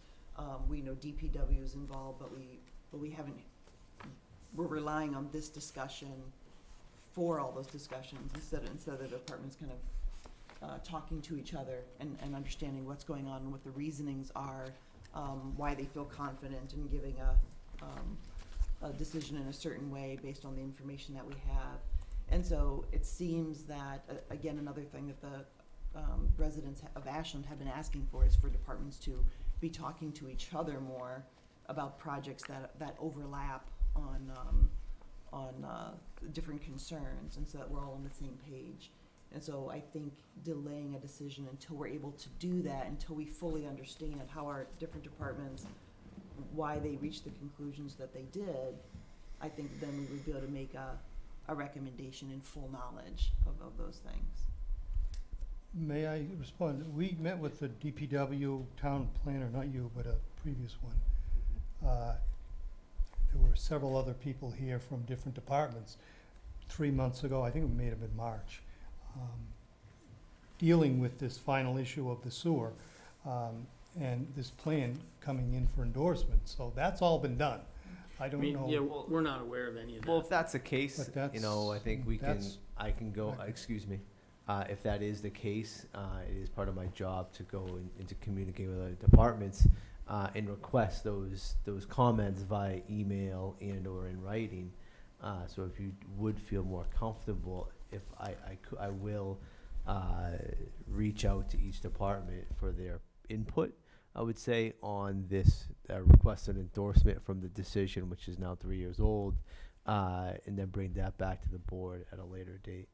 [SPEAKER 4] We know DPW is involved, but we haven't, we're relying on this discussion for all those discussions instead of the departments kind of talking to each other and understanding what's going on and what the reasonings are, why they feel confident in giving a decision in a certain way based on the information that we have. And so it seems that, again, another thing that the residents of Ashland have been asking for is for departments to be talking to each other more about projects that overlap on different concerns, and so that we're all on the same page. And so I think delaying a decision until we're able to do that, until we fully understand how our different departments, why they reached the conclusions that they did, I think then we would be able to make a recommendation in full knowledge of those things.
[SPEAKER 3] May I respond? We met with the DPW town planner, not you, but a previous one. There were several other people here from different departments 3 months ago, I think it may have been March, dealing with this final issue of the sewer and this plan coming in for endorsement. So that's all been done. I
[SPEAKER 2] I
[SPEAKER 3] don't
[SPEAKER 2] mean,
[SPEAKER 3] know.
[SPEAKER 2] yeah, we're not aware of any of that.
[SPEAKER 5] Well, if that's the case,
[SPEAKER 3] But
[SPEAKER 5] you know, I think we can,
[SPEAKER 3] that's-
[SPEAKER 5] I can go,
[SPEAKER 3] Right.
[SPEAKER 5] excuse me. If that is the case, it is part of my job to go and to communicate with other departments and request those comments via email and or in writing. So if you would feel more comfortable, if I will reach out to each department for their input, I would say, on this requested endorsement from the decision, which is now 3 years old, and then bring that back to the board at a later date.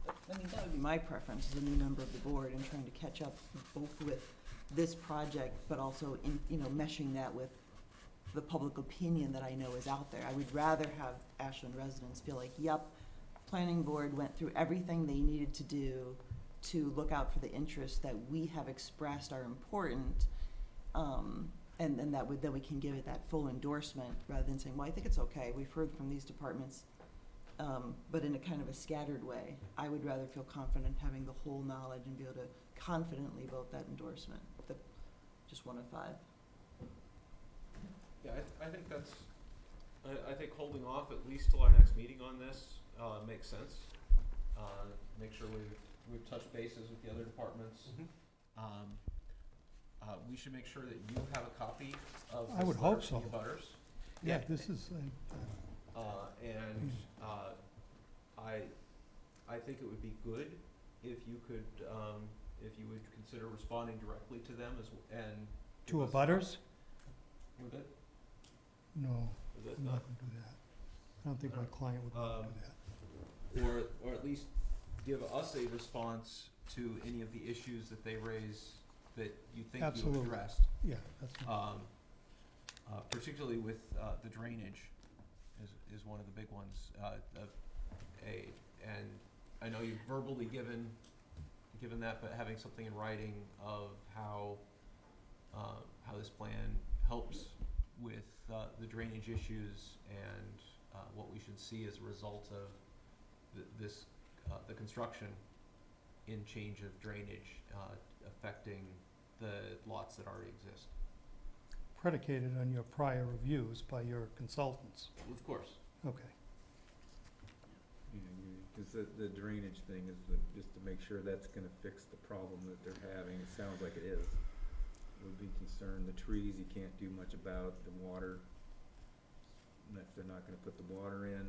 [SPEAKER 4] I mean, that would be my preference as a new member of the board and trying to catch up both with this project, but also in, you know, meshing that with the public opinion that I know is out there. I would rather have Ashland residents feel like, yep, planning board went through everything they needed to do to look out for the interests that we have expressed are important, and then then we can give it that full endorsement rather than saying, well, I think it's okay, we've heard from these departments, but in a kind of a scattered way. I would rather feel confident having the whole knowledge and be able to confidently vote that endorsement, just 1 of 5.
[SPEAKER 1] Yeah, I think that's, I think holding off at least till our next meeting on this makes sense. Make sure we've touched bases with the other departments. We should make sure that you have a copy of
[SPEAKER 3] I
[SPEAKER 1] this
[SPEAKER 3] would
[SPEAKER 1] letter
[SPEAKER 3] hope
[SPEAKER 1] from
[SPEAKER 3] so.
[SPEAKER 1] the abutters.
[SPEAKER 3] Yeah, this is,
[SPEAKER 1] And I think it would be good if you could if you would consider responding directly to them and.
[SPEAKER 3] To
[SPEAKER 1] give us-
[SPEAKER 3] abutters?
[SPEAKER 1] Would it?
[SPEAKER 3] No,
[SPEAKER 1] Would it
[SPEAKER 3] I'm
[SPEAKER 1] not?
[SPEAKER 3] not gonna do that. I don't think my client would want to do that.
[SPEAKER 1] Or at least give us a response to any of the issues that they raise that you think you
[SPEAKER 3] Absolutely.
[SPEAKER 1] addressed.
[SPEAKER 3] Yeah, that's fine.
[SPEAKER 1] Particularly with the drainage is one of the big ones. And I know you've verbally given that, but having something in writing of how this plan helps with the drainage issues and what we should see as a result of the construction in change of drainage affecting the lots that already exist.
[SPEAKER 3] Predicated on your prior reviews by your consultants.
[SPEAKER 1] Of course.
[SPEAKER 3] Okay.
[SPEAKER 6] Because the drainage thing is just to make sure that's gonna fix the problem that they're having. It sounds like it is. Would be concerned, the trees you can't do much about, the water, and if they're not gonna put the water in.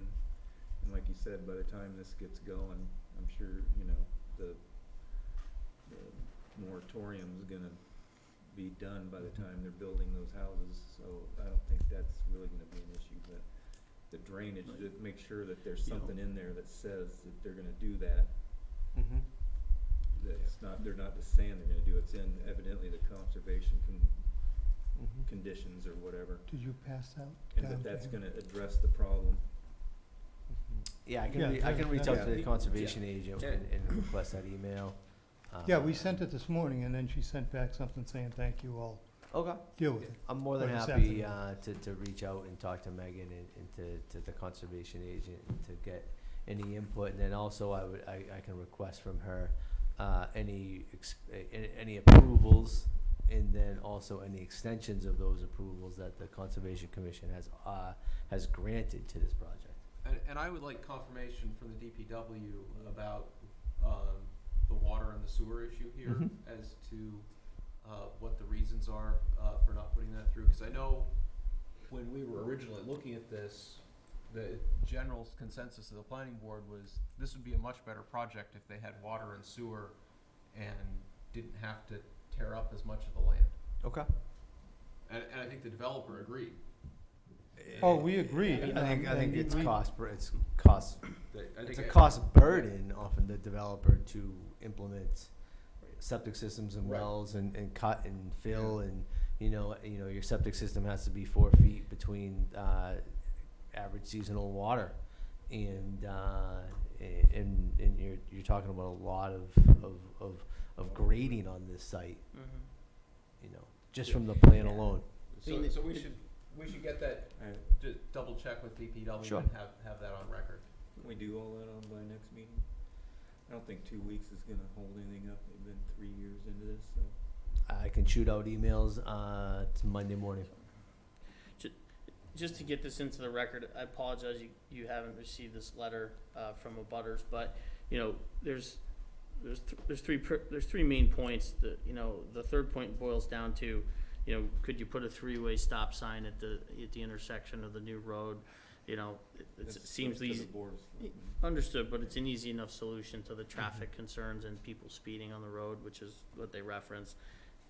[SPEAKER 6] And like you said, by the time this gets going, I'm sure, the moratorium's gonna be done by the time they're building those houses, so I don't think that's really gonna be an issue, but the drainage, to make sure that there's something in there that says that they're gonna do that.
[SPEAKER 5] Mm-hmm.
[SPEAKER 6] That it's not, they're not just saying they're gonna do it, it's in evidently the conservation conditions or whatever.
[SPEAKER 3] Did you pass out?
[SPEAKER 6] And that that's gonna address the problem.
[SPEAKER 5] Yeah, I can
[SPEAKER 3] Yeah,
[SPEAKER 5] I can reach out to the
[SPEAKER 1] yeah.
[SPEAKER 5] conservation agent and request that email.
[SPEAKER 3] Yeah, we sent it this morning, and then she sent back something saying, thank you, I'll
[SPEAKER 5] Okay.
[SPEAKER 3] deal with it.
[SPEAKER 5] I'm more than
[SPEAKER 3] Or this
[SPEAKER 5] happy
[SPEAKER 3] afternoon.
[SPEAKER 5] to reach out and talk to Megan and to the conservation agent and to get any input. And then also I can request from her any approvals, and then also any extensions of those approvals that the Conservation Commission has granted to this project.
[SPEAKER 1] And I would like confirmation from the DPW about the water and the sewer issue here
[SPEAKER 5] Mhm.
[SPEAKER 1] as to what the reasons are for not putting that through. Because I know when we were originally looking at this, the general consensus of the planning board was this would be a much better project if they had water and sewer and didn't have to tear up as much of the land.
[SPEAKER 5] Okay.
[SPEAKER 1] And I think the developer agreed.
[SPEAKER 3] Oh, we agree.
[SPEAKER 5] I think
[SPEAKER 3] and
[SPEAKER 5] it's
[SPEAKER 3] we-
[SPEAKER 5] cost.
[SPEAKER 1] I
[SPEAKER 5] It's
[SPEAKER 1] think
[SPEAKER 5] a cost burden off of the developer to implement septic systems and
[SPEAKER 1] Right.
[SPEAKER 5] wells and cut and fill and your septic system has to be 4 feet between average seasonal water and you're talking about a lot of grading on this site, just from the plan
[SPEAKER 2] Yeah.
[SPEAKER 5] alone.
[SPEAKER 1] So we should get that,
[SPEAKER 6] Alright,
[SPEAKER 1] just double check with DPW
[SPEAKER 5] Sure.
[SPEAKER 1] and have that on record.
[SPEAKER 6] can we do all that on by next meeting? I don't think 2 weeks is gonna hold anything up, we've been 3 years into this, so.
[SPEAKER 5] I can shoot out emails to Monday morning.
[SPEAKER 2] Just to get this into the record, I apologize you haven't received this letter from abutters, but there's three main points. The third point boils down to could you put a 3-way stop sign at the intersection of the new road? It
[SPEAKER 6] That's
[SPEAKER 2] seems
[SPEAKER 6] up to the
[SPEAKER 2] easy.
[SPEAKER 6] Board of Selectmen.
[SPEAKER 2] Understood, but it's an easy enough solution to the traffic concerns and people speeding on the road, which is what they reference.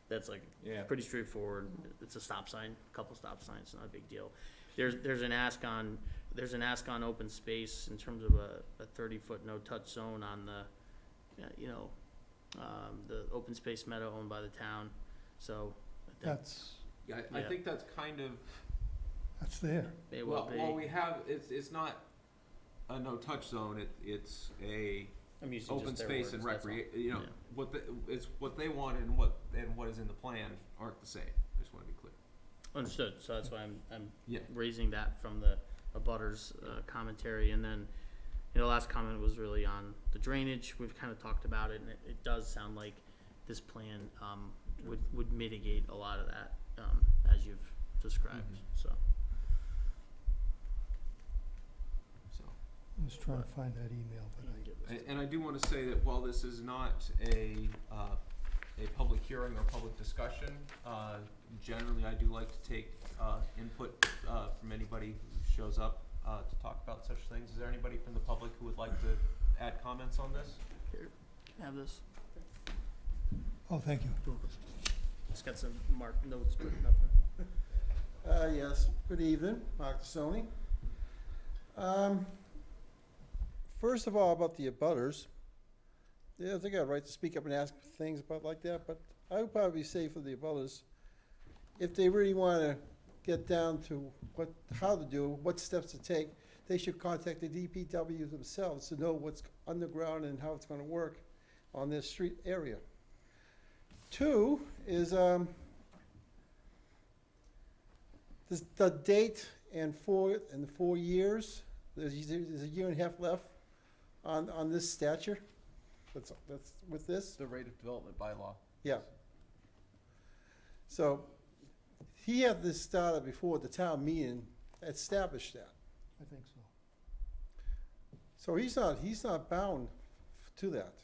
[SPEAKER 2] That's
[SPEAKER 6] Yeah.
[SPEAKER 2] pretty straightforward. It's a stop sign, a couple stop signs, not a big deal. There's an ask on open space in terms of a 30-foot no-touch zone on the open space meadow owned by the town. So I think
[SPEAKER 3] That's,
[SPEAKER 1] Yeah, I
[SPEAKER 2] Yeah.
[SPEAKER 1] think that's kind of,
[SPEAKER 3] that's there.
[SPEAKER 2] they will be.
[SPEAKER 1] well, we have, it's not a no-touch zone, it's a
[SPEAKER 2] I'm using
[SPEAKER 1] open
[SPEAKER 2] just their
[SPEAKER 1] space and
[SPEAKER 2] words, that's all.
[SPEAKER 1] recreate,
[SPEAKER 2] Yeah.
[SPEAKER 1] it's what they want and what is in the plan aren't the same. I just wanna be clear.
[SPEAKER 2] Understood, so that's why I'm
[SPEAKER 1] Yeah.
[SPEAKER 2] raising that from the abutters commentary, and then, the last comment was really on the drainage. We've kind of talked about it, and it does sound like this plan would mitigate a lot of that, as you've described,
[SPEAKER 1] Mhm.
[SPEAKER 2] so.
[SPEAKER 3] I was trying to find that email, but
[SPEAKER 1] And I do wanna say that while this is not a public hearing or public discussion, generally I do like to take, input, from anybody who shows up, to talk about such things. Is there anybody from the public who would like to add comments on this?
[SPEAKER 2] Here, have this.
[SPEAKER 3] Oh, thank you.
[SPEAKER 2] Just got some marked notes, but nothing.
[SPEAKER 7] Yes, good evening, Mark Sony. First of all, about the abutters, yeah, I think I have a right to speak up and ask things about like that, but I would probably say for the abutters, if they really want to get down to how to do, what steps to take, they should contact the DPW themselves to know what's underground and how it's going to work on this street area. Two is, the date and 4 years, there's a year and a half left on this stature. That's with this.
[SPEAKER 1] The rate of development bylaw.
[SPEAKER 7] Yeah. So he had this started before the town meeting established that.
[SPEAKER 3] I think so.
[SPEAKER 7] So he's not bound to that.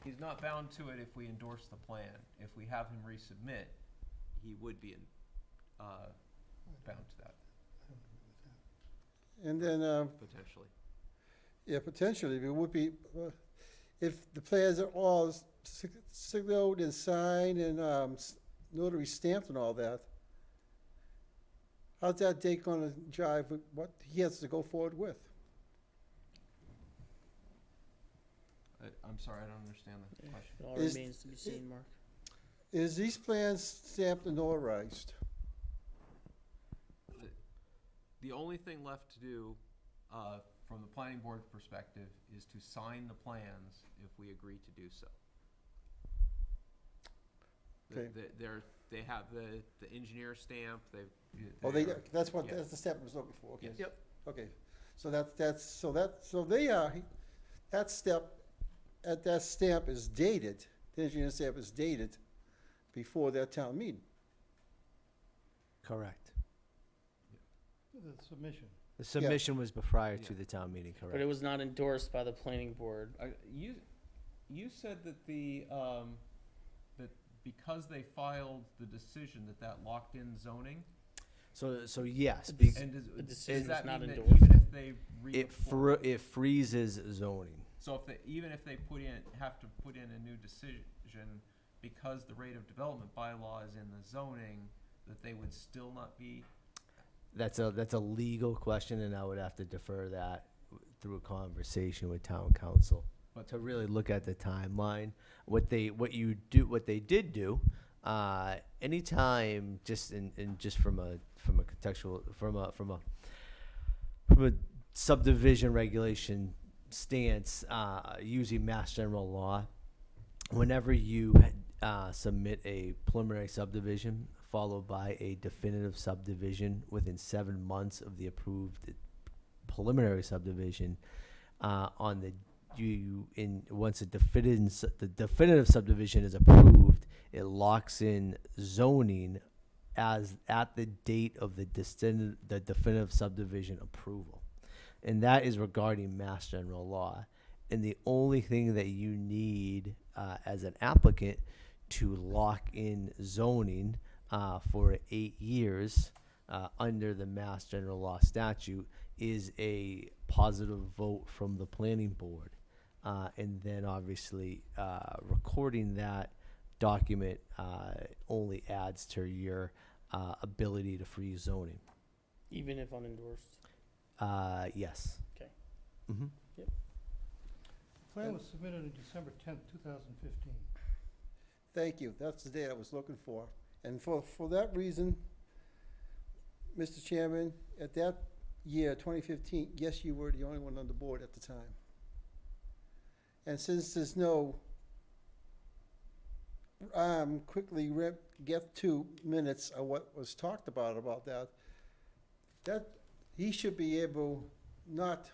[SPEAKER 1] He's not bound to it if we endorse the plan. If we have him resubmit, he would be bound to that,
[SPEAKER 7] And then,
[SPEAKER 1] potentially.
[SPEAKER 7] yeah, potentially, it would be, if the plans are all signed and signed and notary stamped and all that, how's that date gonna jive with what he has to go forward with?
[SPEAKER 1] I'm sorry, I don't understand the question.
[SPEAKER 2] It all
[SPEAKER 7] Is-
[SPEAKER 2] remains to be seen, Mark.
[SPEAKER 7] Is these plans stamped and notarized?
[SPEAKER 1] The only thing left to do, from the planning board perspective, is to sign the plans if we agree to do so.
[SPEAKER 7] Okay.
[SPEAKER 1] They have the engineer stamp,
[SPEAKER 7] Oh, that's what, that's the step I was looking for, okay.
[SPEAKER 1] Yes. Yep.
[SPEAKER 7] Okay, so that step, that stamp is dated, the engineer stamp is dated before that town meeting.
[SPEAKER 5] Correct.
[SPEAKER 3] The submission.
[SPEAKER 5] The submission was prior to
[SPEAKER 1] Yeah.
[SPEAKER 5] the town meeting, correct?
[SPEAKER 2] But it was not endorsed by the planning board.
[SPEAKER 1] You said that that because they filed the decision that locked in zoning?
[SPEAKER 5] So yes,
[SPEAKER 2] The
[SPEAKER 5] be-
[SPEAKER 1] And
[SPEAKER 2] The
[SPEAKER 1] does
[SPEAKER 2] decision
[SPEAKER 1] that
[SPEAKER 2] is not
[SPEAKER 1] mean that
[SPEAKER 2] endorsed.
[SPEAKER 1] even if they
[SPEAKER 5] it freezes zoning.
[SPEAKER 1] So even if they have to put in a new decision, because the rate of development bylaw is in the zoning, that they would still not be?
[SPEAKER 5] That's a legal question, and I would have to defer that through a conversation with town council.
[SPEAKER 1] But
[SPEAKER 5] To really look at the timeline, what they did do, anytime, just from a contextual, from a subdivision regulation stance, using Mass General Law, whenever you submit a preliminary subdivision followed by a definitive subdivision within 7 months of the approved preliminary subdivision, once the definitive subdivision is approved, it locks in zoning as at the date of the definitive subdivision approval. And that is regarding Mass General Law. And the only thing that you need as an applicant to lock in zoning for 8 years under the Mass General Law statute is a positive vote from the planning board. And then obviously recording that document only adds to your ability to freeze zoning.
[SPEAKER 2] Even if unendorsed.
[SPEAKER 5] Yes.
[SPEAKER 2] Okay.
[SPEAKER 5] Mm-hmm.
[SPEAKER 3] The plan was submitted on December 10th, 2015.
[SPEAKER 7] Thank you, that's the date I was looking for. And for that reason, Mr. Chairman, at that year, 2015, yes, you were the only one on the board at the time. And since there's no, quickly get 2 minutes of what was talked about that he should be able not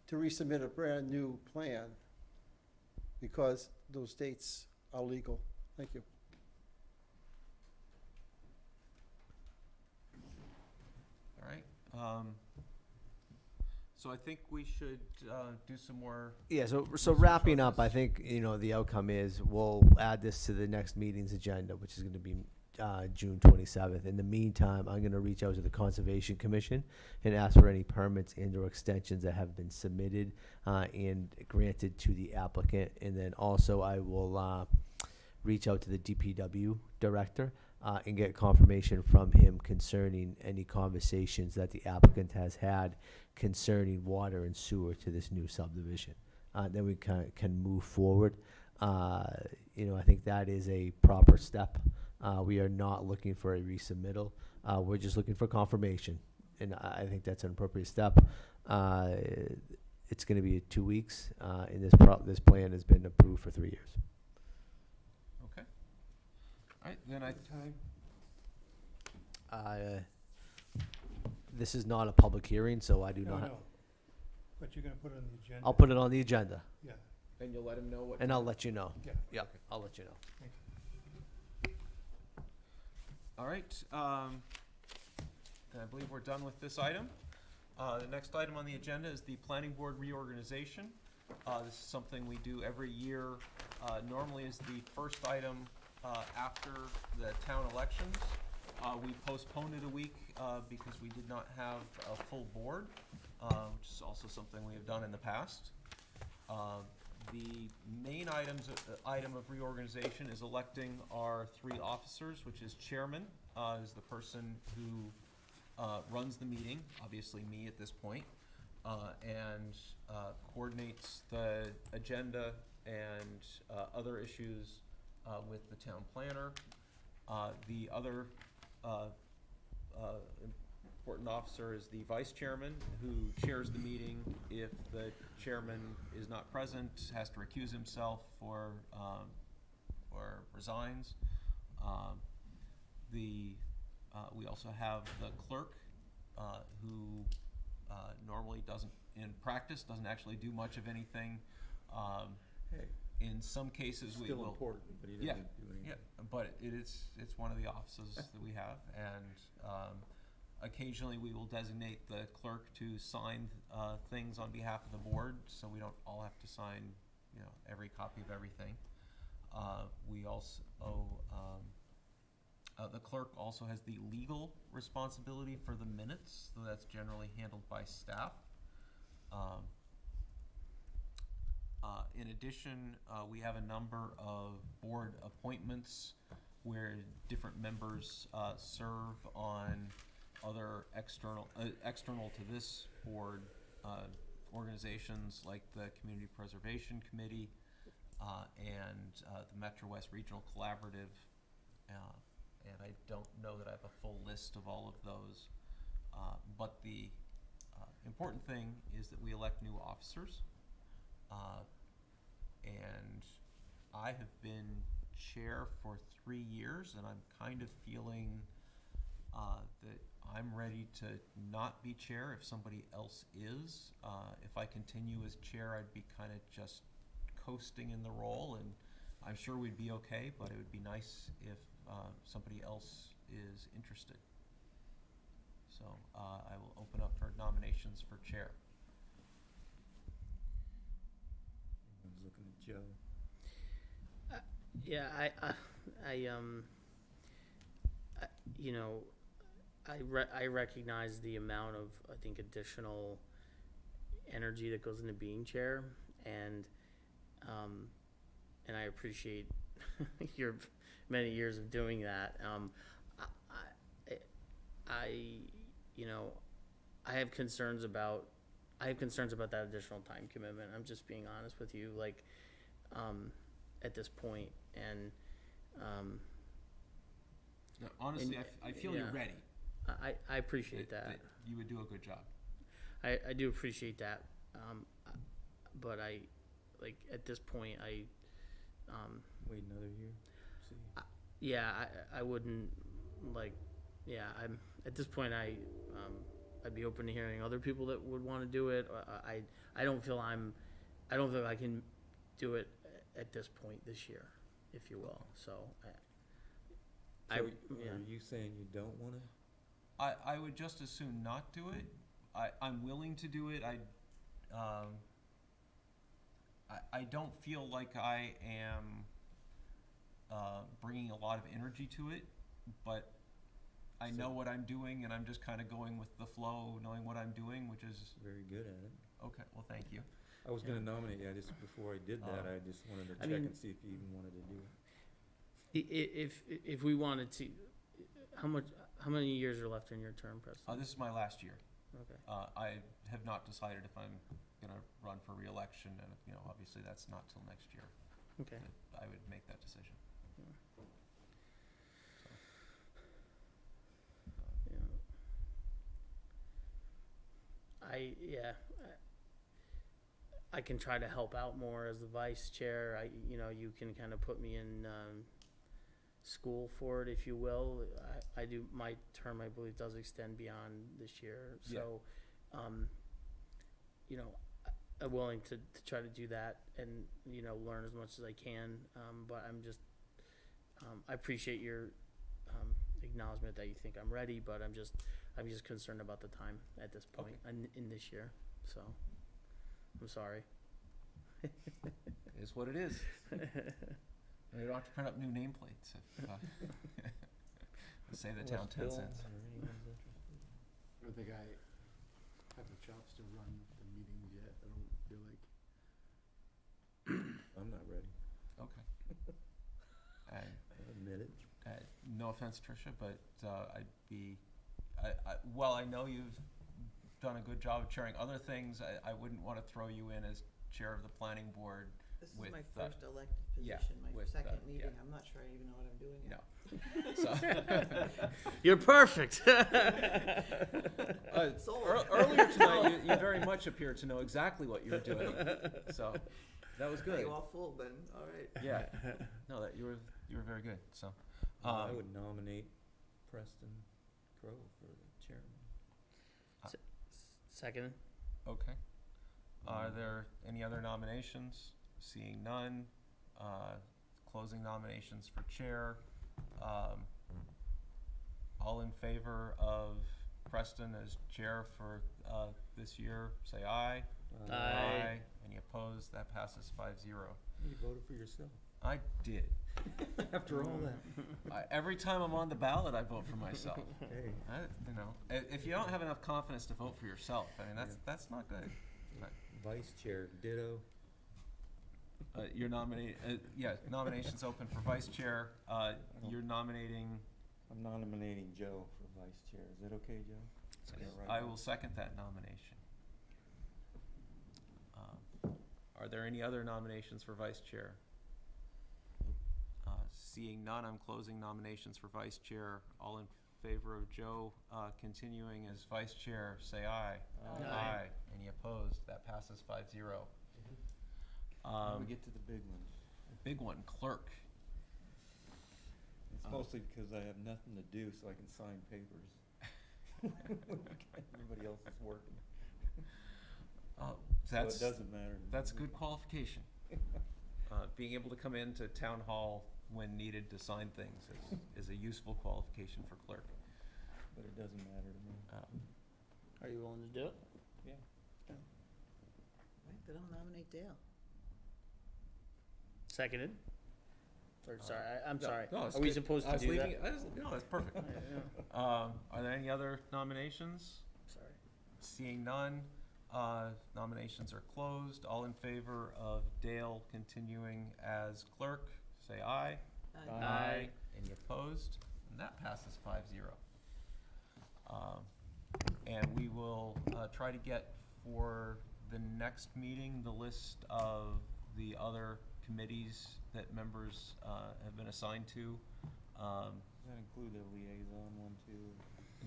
[SPEAKER 7] to resubmit a brand-new plan because those dates are legal. Thank you.
[SPEAKER 1] All right. So I think we should do some more.
[SPEAKER 5] Yeah, so wrapping up, I think, the outcome is we'll add this to the next meeting's agenda, which is going to be June 27th. In the meantime, I'm going to reach out to the Conservation Commission and ask for any permits and or extensions that have been submitted and granted to the applicant. And then also I will reach out to the DPW director and get confirmation from him concerning any conversations that the applicant has had concerning water and sewer to this new subdivision. Then we can move forward. I think that is a proper step. We are not looking for a resubmittal. We're just looking for confirmation, and I think that's an appropriate step. It's going to be 2 weeks, and this plan has been approved for 3 years.
[SPEAKER 1] Okay. All right, then
[SPEAKER 5] This is not a public hearing, so I do
[SPEAKER 3] No,
[SPEAKER 5] not.
[SPEAKER 3] no. But you're gonna put it on the agenda.
[SPEAKER 5] I'll put it on the agenda,
[SPEAKER 3] Yeah,
[SPEAKER 1] and you'll let him know what.
[SPEAKER 5] and I'll let you know.
[SPEAKER 3] yeah.
[SPEAKER 5] Yep, I'll let you know.
[SPEAKER 3] Thank you.
[SPEAKER 1] All right, and I believe we're done with this item. The next item on the agenda is the planning board reorganization. This is something we do every year. Normally is the first item after the town elections. We postponed it a week because we did not have a full board, which is also something we have done in the past. The main item of reorganization is electing our 3 officers, which is chairman, is the person who runs the meeting, obviously me at this point, and coordinates the agenda and other issues with the town planner. The other important officer is the vice chairman, who chairs the meeting. If the chairman is not present, has to recuse himself or resigns. We also have the clerk, who normally in practice doesn't actually do much of anything.
[SPEAKER 6] Hey,
[SPEAKER 1] In some cases, we
[SPEAKER 6] still
[SPEAKER 1] will.
[SPEAKER 6] important, but he
[SPEAKER 1] Yeah,
[SPEAKER 6] doesn't do anything.
[SPEAKER 1] Yeah, but it's one of the offices that we have, and occasionally we will designate the clerk to sign things on behalf of the board, so we don't all have to sign, every copy of everything. We also, the clerk also has the legal responsibility for the minutes, so that's generally handled by staff. In addition, we have a number of board appointments where different members serve on other external to this board organizations like the Community Preservation Committee and the Metro West Regional Collaborative. And I don't know that I have a full list of all of those. But the important thing is that we elect new officers. And I have been chair for 3 years, and I'm kind of feeling that I'm ready to not be chair if somebody else is. If I continue as chair, I'd be kind of just coasting in the role, and I'm sure we'd be okay, but it would be nice if somebody else is interested. So I will open up for nominations for chair.
[SPEAKER 6] Everyone's looking at Joe.
[SPEAKER 2] Yeah, I recognize the amount of, I think, additional energy that goes into being chair, and I appreciate your many years of doing that. I have concerns about that additional time commitment. I'm just being honest with you, at this point, and
[SPEAKER 1] No, honestly,
[SPEAKER 2] And-
[SPEAKER 1] I feel you're
[SPEAKER 2] yeah.
[SPEAKER 1] ready.
[SPEAKER 2] I appreciate that.
[SPEAKER 1] You would do a good job.
[SPEAKER 2] I do appreciate that, but at this point,
[SPEAKER 6] Wait another year. See.
[SPEAKER 2] I wouldn't, I'm, at this point, I'd be open to hearing other people that would want to do it. I don't feel I can do it at this point this year, if you will, so.
[SPEAKER 6] So are you saying you don't want to?
[SPEAKER 1] I would just as soon not do it. I'm willing to do it. I don't feel like I am bringing a lot of energy to it, but I know what I'm doing, and I'm just kind of going with the flow, knowing what I'm doing, which is
[SPEAKER 6] Very good at it.
[SPEAKER 1] okay. Well, thank you.
[SPEAKER 6] I was going to nominate you. Before I did that, I just wanted to check and see if you even wanted to do it.
[SPEAKER 2] If we wanted to, how many years are left in your term, Preston?
[SPEAKER 1] This is my last year.
[SPEAKER 2] Okay.
[SPEAKER 1] I have not decided if I'm gonna run for reelection, and, you know, obviously that's not till next year
[SPEAKER 2] Okay.
[SPEAKER 1] that I would make that decision.
[SPEAKER 2] Yeah. I can try to help out more as the vice chair. You can kind of put me in school for it, if you will. I do, my term, I believe, does extend beyond this year.
[SPEAKER 1] Yeah.
[SPEAKER 2] So, I'm willing to try to do that and, learn as much as I can. But I appreciate your acknowledgement that you think I'm ready, but I'm just concerned about the time at this point in this year. So, I'm sorry.
[SPEAKER 1] It is what it is. You don't have to print up new nameplates if, say the town 10 cents.
[SPEAKER 8] I don't think I have the chops to run the meetings yet. I don't feel like.
[SPEAKER 6] I'm not ready.
[SPEAKER 1] Okay. And,
[SPEAKER 6] I admit it.
[SPEAKER 1] no offense, Tricia, but I know you've done a good job of chairing other things. I wouldn't want to throw you in as chair of the planning board.
[SPEAKER 4] This is
[SPEAKER 1] With,
[SPEAKER 4] my first elected
[SPEAKER 1] yeah,
[SPEAKER 4] position, my
[SPEAKER 1] with,
[SPEAKER 4] second
[SPEAKER 1] yeah.
[SPEAKER 4] meeting. I'm not sure I even know what I'm doing yet.
[SPEAKER 1] No. So,
[SPEAKER 2] You're perfect.
[SPEAKER 4] Sold.
[SPEAKER 1] earlier tonight, you very much appeared to know exactly what you were doing. So that was good.
[SPEAKER 4] You all fooled then, all right.
[SPEAKER 1] Yeah. No, that you were very good. So,
[SPEAKER 6] I would nominate Preston Crowe for the chairman.
[SPEAKER 2] Second.
[SPEAKER 1] okay. Are there any other nominations? Seeing none, closing nominations for chair. All in favor of Preston as chair for this year, say aye.
[SPEAKER 2] Aye.
[SPEAKER 1] Any opposed? That passes 5-0.
[SPEAKER 6] You voted for yourself.
[SPEAKER 1] I did.
[SPEAKER 6] After all that.
[SPEAKER 1] Every time I'm on the ballot, I vote for myself.
[SPEAKER 6] Hey,
[SPEAKER 1] If you don't have enough confidence to vote for yourself, I mean, that's not good.
[SPEAKER 6] vice chair, ditto.
[SPEAKER 1] You're nominations open for vice chair. You're nominating.
[SPEAKER 6] I'm nominating Joe for vice chair. Is that okay, Joe? Is that
[SPEAKER 1] I
[SPEAKER 6] right?
[SPEAKER 1] will second that nomination. Are there any other nominations for vice chair? Seeing none, I'm closing nominations for vice chair. All in favor of Joe continuing as vice chair, say aye.
[SPEAKER 2] Aye.
[SPEAKER 1] Any opposed? That passes 5-0.
[SPEAKER 6] We get to the big one.
[SPEAKER 1] Big one, clerk.
[SPEAKER 6] It's mostly because I have nothing to do, so I can sign papers. Everybody else is working. So it doesn't matter.
[SPEAKER 1] That's a good qualification. Being able to come into town hall when needed to sign things is a useful qualification for clerk.
[SPEAKER 6] But it doesn't matter to me.
[SPEAKER 2] Are you willing to do it?
[SPEAKER 6] Yeah.
[SPEAKER 4] Right, then I'll nominate Dale.
[SPEAKER 2] Seconded. Or sorry, I'm
[SPEAKER 1] No,
[SPEAKER 2] sorry.
[SPEAKER 1] no, it's
[SPEAKER 2] Are we
[SPEAKER 1] good.
[SPEAKER 2] supposed
[SPEAKER 1] I
[SPEAKER 2] to
[SPEAKER 1] was
[SPEAKER 2] do
[SPEAKER 1] leaving
[SPEAKER 2] that?
[SPEAKER 1] it- no, that's perfect.
[SPEAKER 2] Yeah.
[SPEAKER 1] Are there any other nominations?
[SPEAKER 2] Sorry.
[SPEAKER 1] Seeing none, nominations are closed. All in favor of Dale continuing as clerk, say aye.
[SPEAKER 2] Aye.
[SPEAKER 1] Any opposed? And that passes 5-0. And we will try to get for the next meeting the list of the other committees that members have been assigned to.
[SPEAKER 6] Does that include the liaison one too?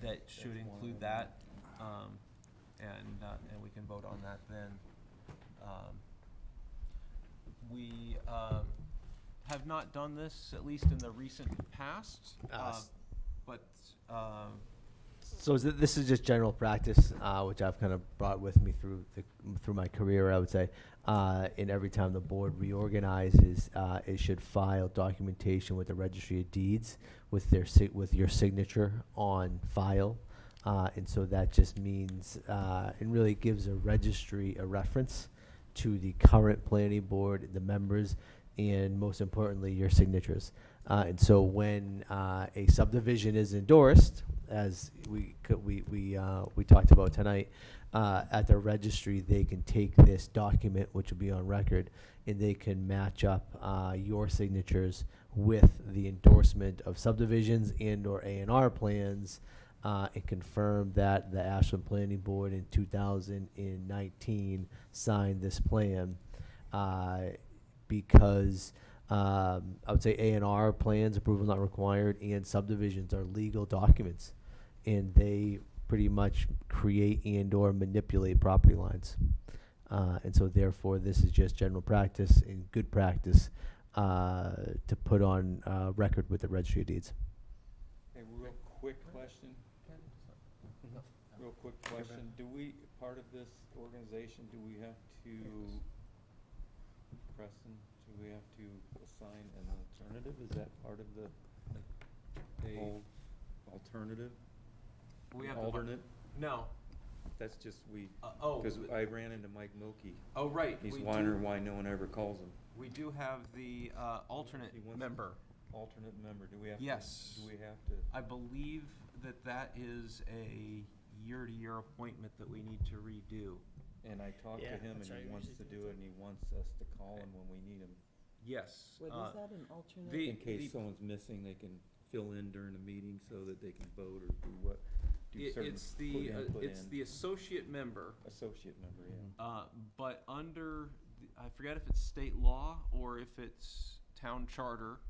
[SPEAKER 1] That should
[SPEAKER 6] That's one
[SPEAKER 1] include
[SPEAKER 6] of them.
[SPEAKER 1] that, and we can vote on that then. We have not done this, at least in the recent past, but
[SPEAKER 5] So this is just general practice, which I've kind of brought with me through my career, I would say. And every time the board reorganizes, it should file documentation with the Registry of Deeds with with your signature on file. And so that just means, it really gives a registry a reference to the current planning board, the members, and most importantly, your signatures. And so when a subdivision is endorsed, as we talked about tonight, at the registry, they can take this document, which will be on record, and they can match up your signatures with the endorsement of subdivisions and/or A&R plans, and confirmed that the Ashland Planning Board in 2019 signed this plan, because I would say A&R plans, approval not required, and subdivisions are legal documents, and they pretty much create and/or manipulate property lines. And so therefore, this is just general practice and good practice to put on record with the Registry of Deeds.
[SPEAKER 6] A real quick question. Real quick question. Do we, part of this organization, do we have to, Preston, do we have to assign an alternative? Is that part of the whole alternative?
[SPEAKER 1] We have
[SPEAKER 6] Alternate?
[SPEAKER 1] No.
[SPEAKER 6] That's just
[SPEAKER 1] Oh.
[SPEAKER 6] because I ran into Mike Milkey.
[SPEAKER 1] Oh, right.
[SPEAKER 6] He's
[SPEAKER 1] we
[SPEAKER 6] wondering
[SPEAKER 1] do-
[SPEAKER 6] why no one ever calls him.
[SPEAKER 1] We do have the alternate
[SPEAKER 6] He wants-
[SPEAKER 1] member.
[SPEAKER 6] Alternate member, do we have to?
[SPEAKER 1] Yes.
[SPEAKER 6] Do we have to?
[SPEAKER 1] I believe that that is a year-to-year appointment that we need to redo.
[SPEAKER 6] And I talked to
[SPEAKER 2] Yeah,
[SPEAKER 6] him and
[SPEAKER 2] that's right,
[SPEAKER 6] he
[SPEAKER 2] we
[SPEAKER 6] wants
[SPEAKER 2] usually
[SPEAKER 6] to
[SPEAKER 2] do
[SPEAKER 6] do it and he wants us to call him when we need him.
[SPEAKER 1] Yes.
[SPEAKER 4] What is that, an alternate?
[SPEAKER 1] the-
[SPEAKER 6] In case someone's missing, they can fill in during the meeting so that they can vote or do what, do certain,
[SPEAKER 1] It's
[SPEAKER 6] put
[SPEAKER 1] the,
[SPEAKER 6] input
[SPEAKER 1] it's
[SPEAKER 6] in.
[SPEAKER 1] the associate member,
[SPEAKER 6] Associate member, yeah.
[SPEAKER 1] but under, I forget if it's state law or if it's town charter,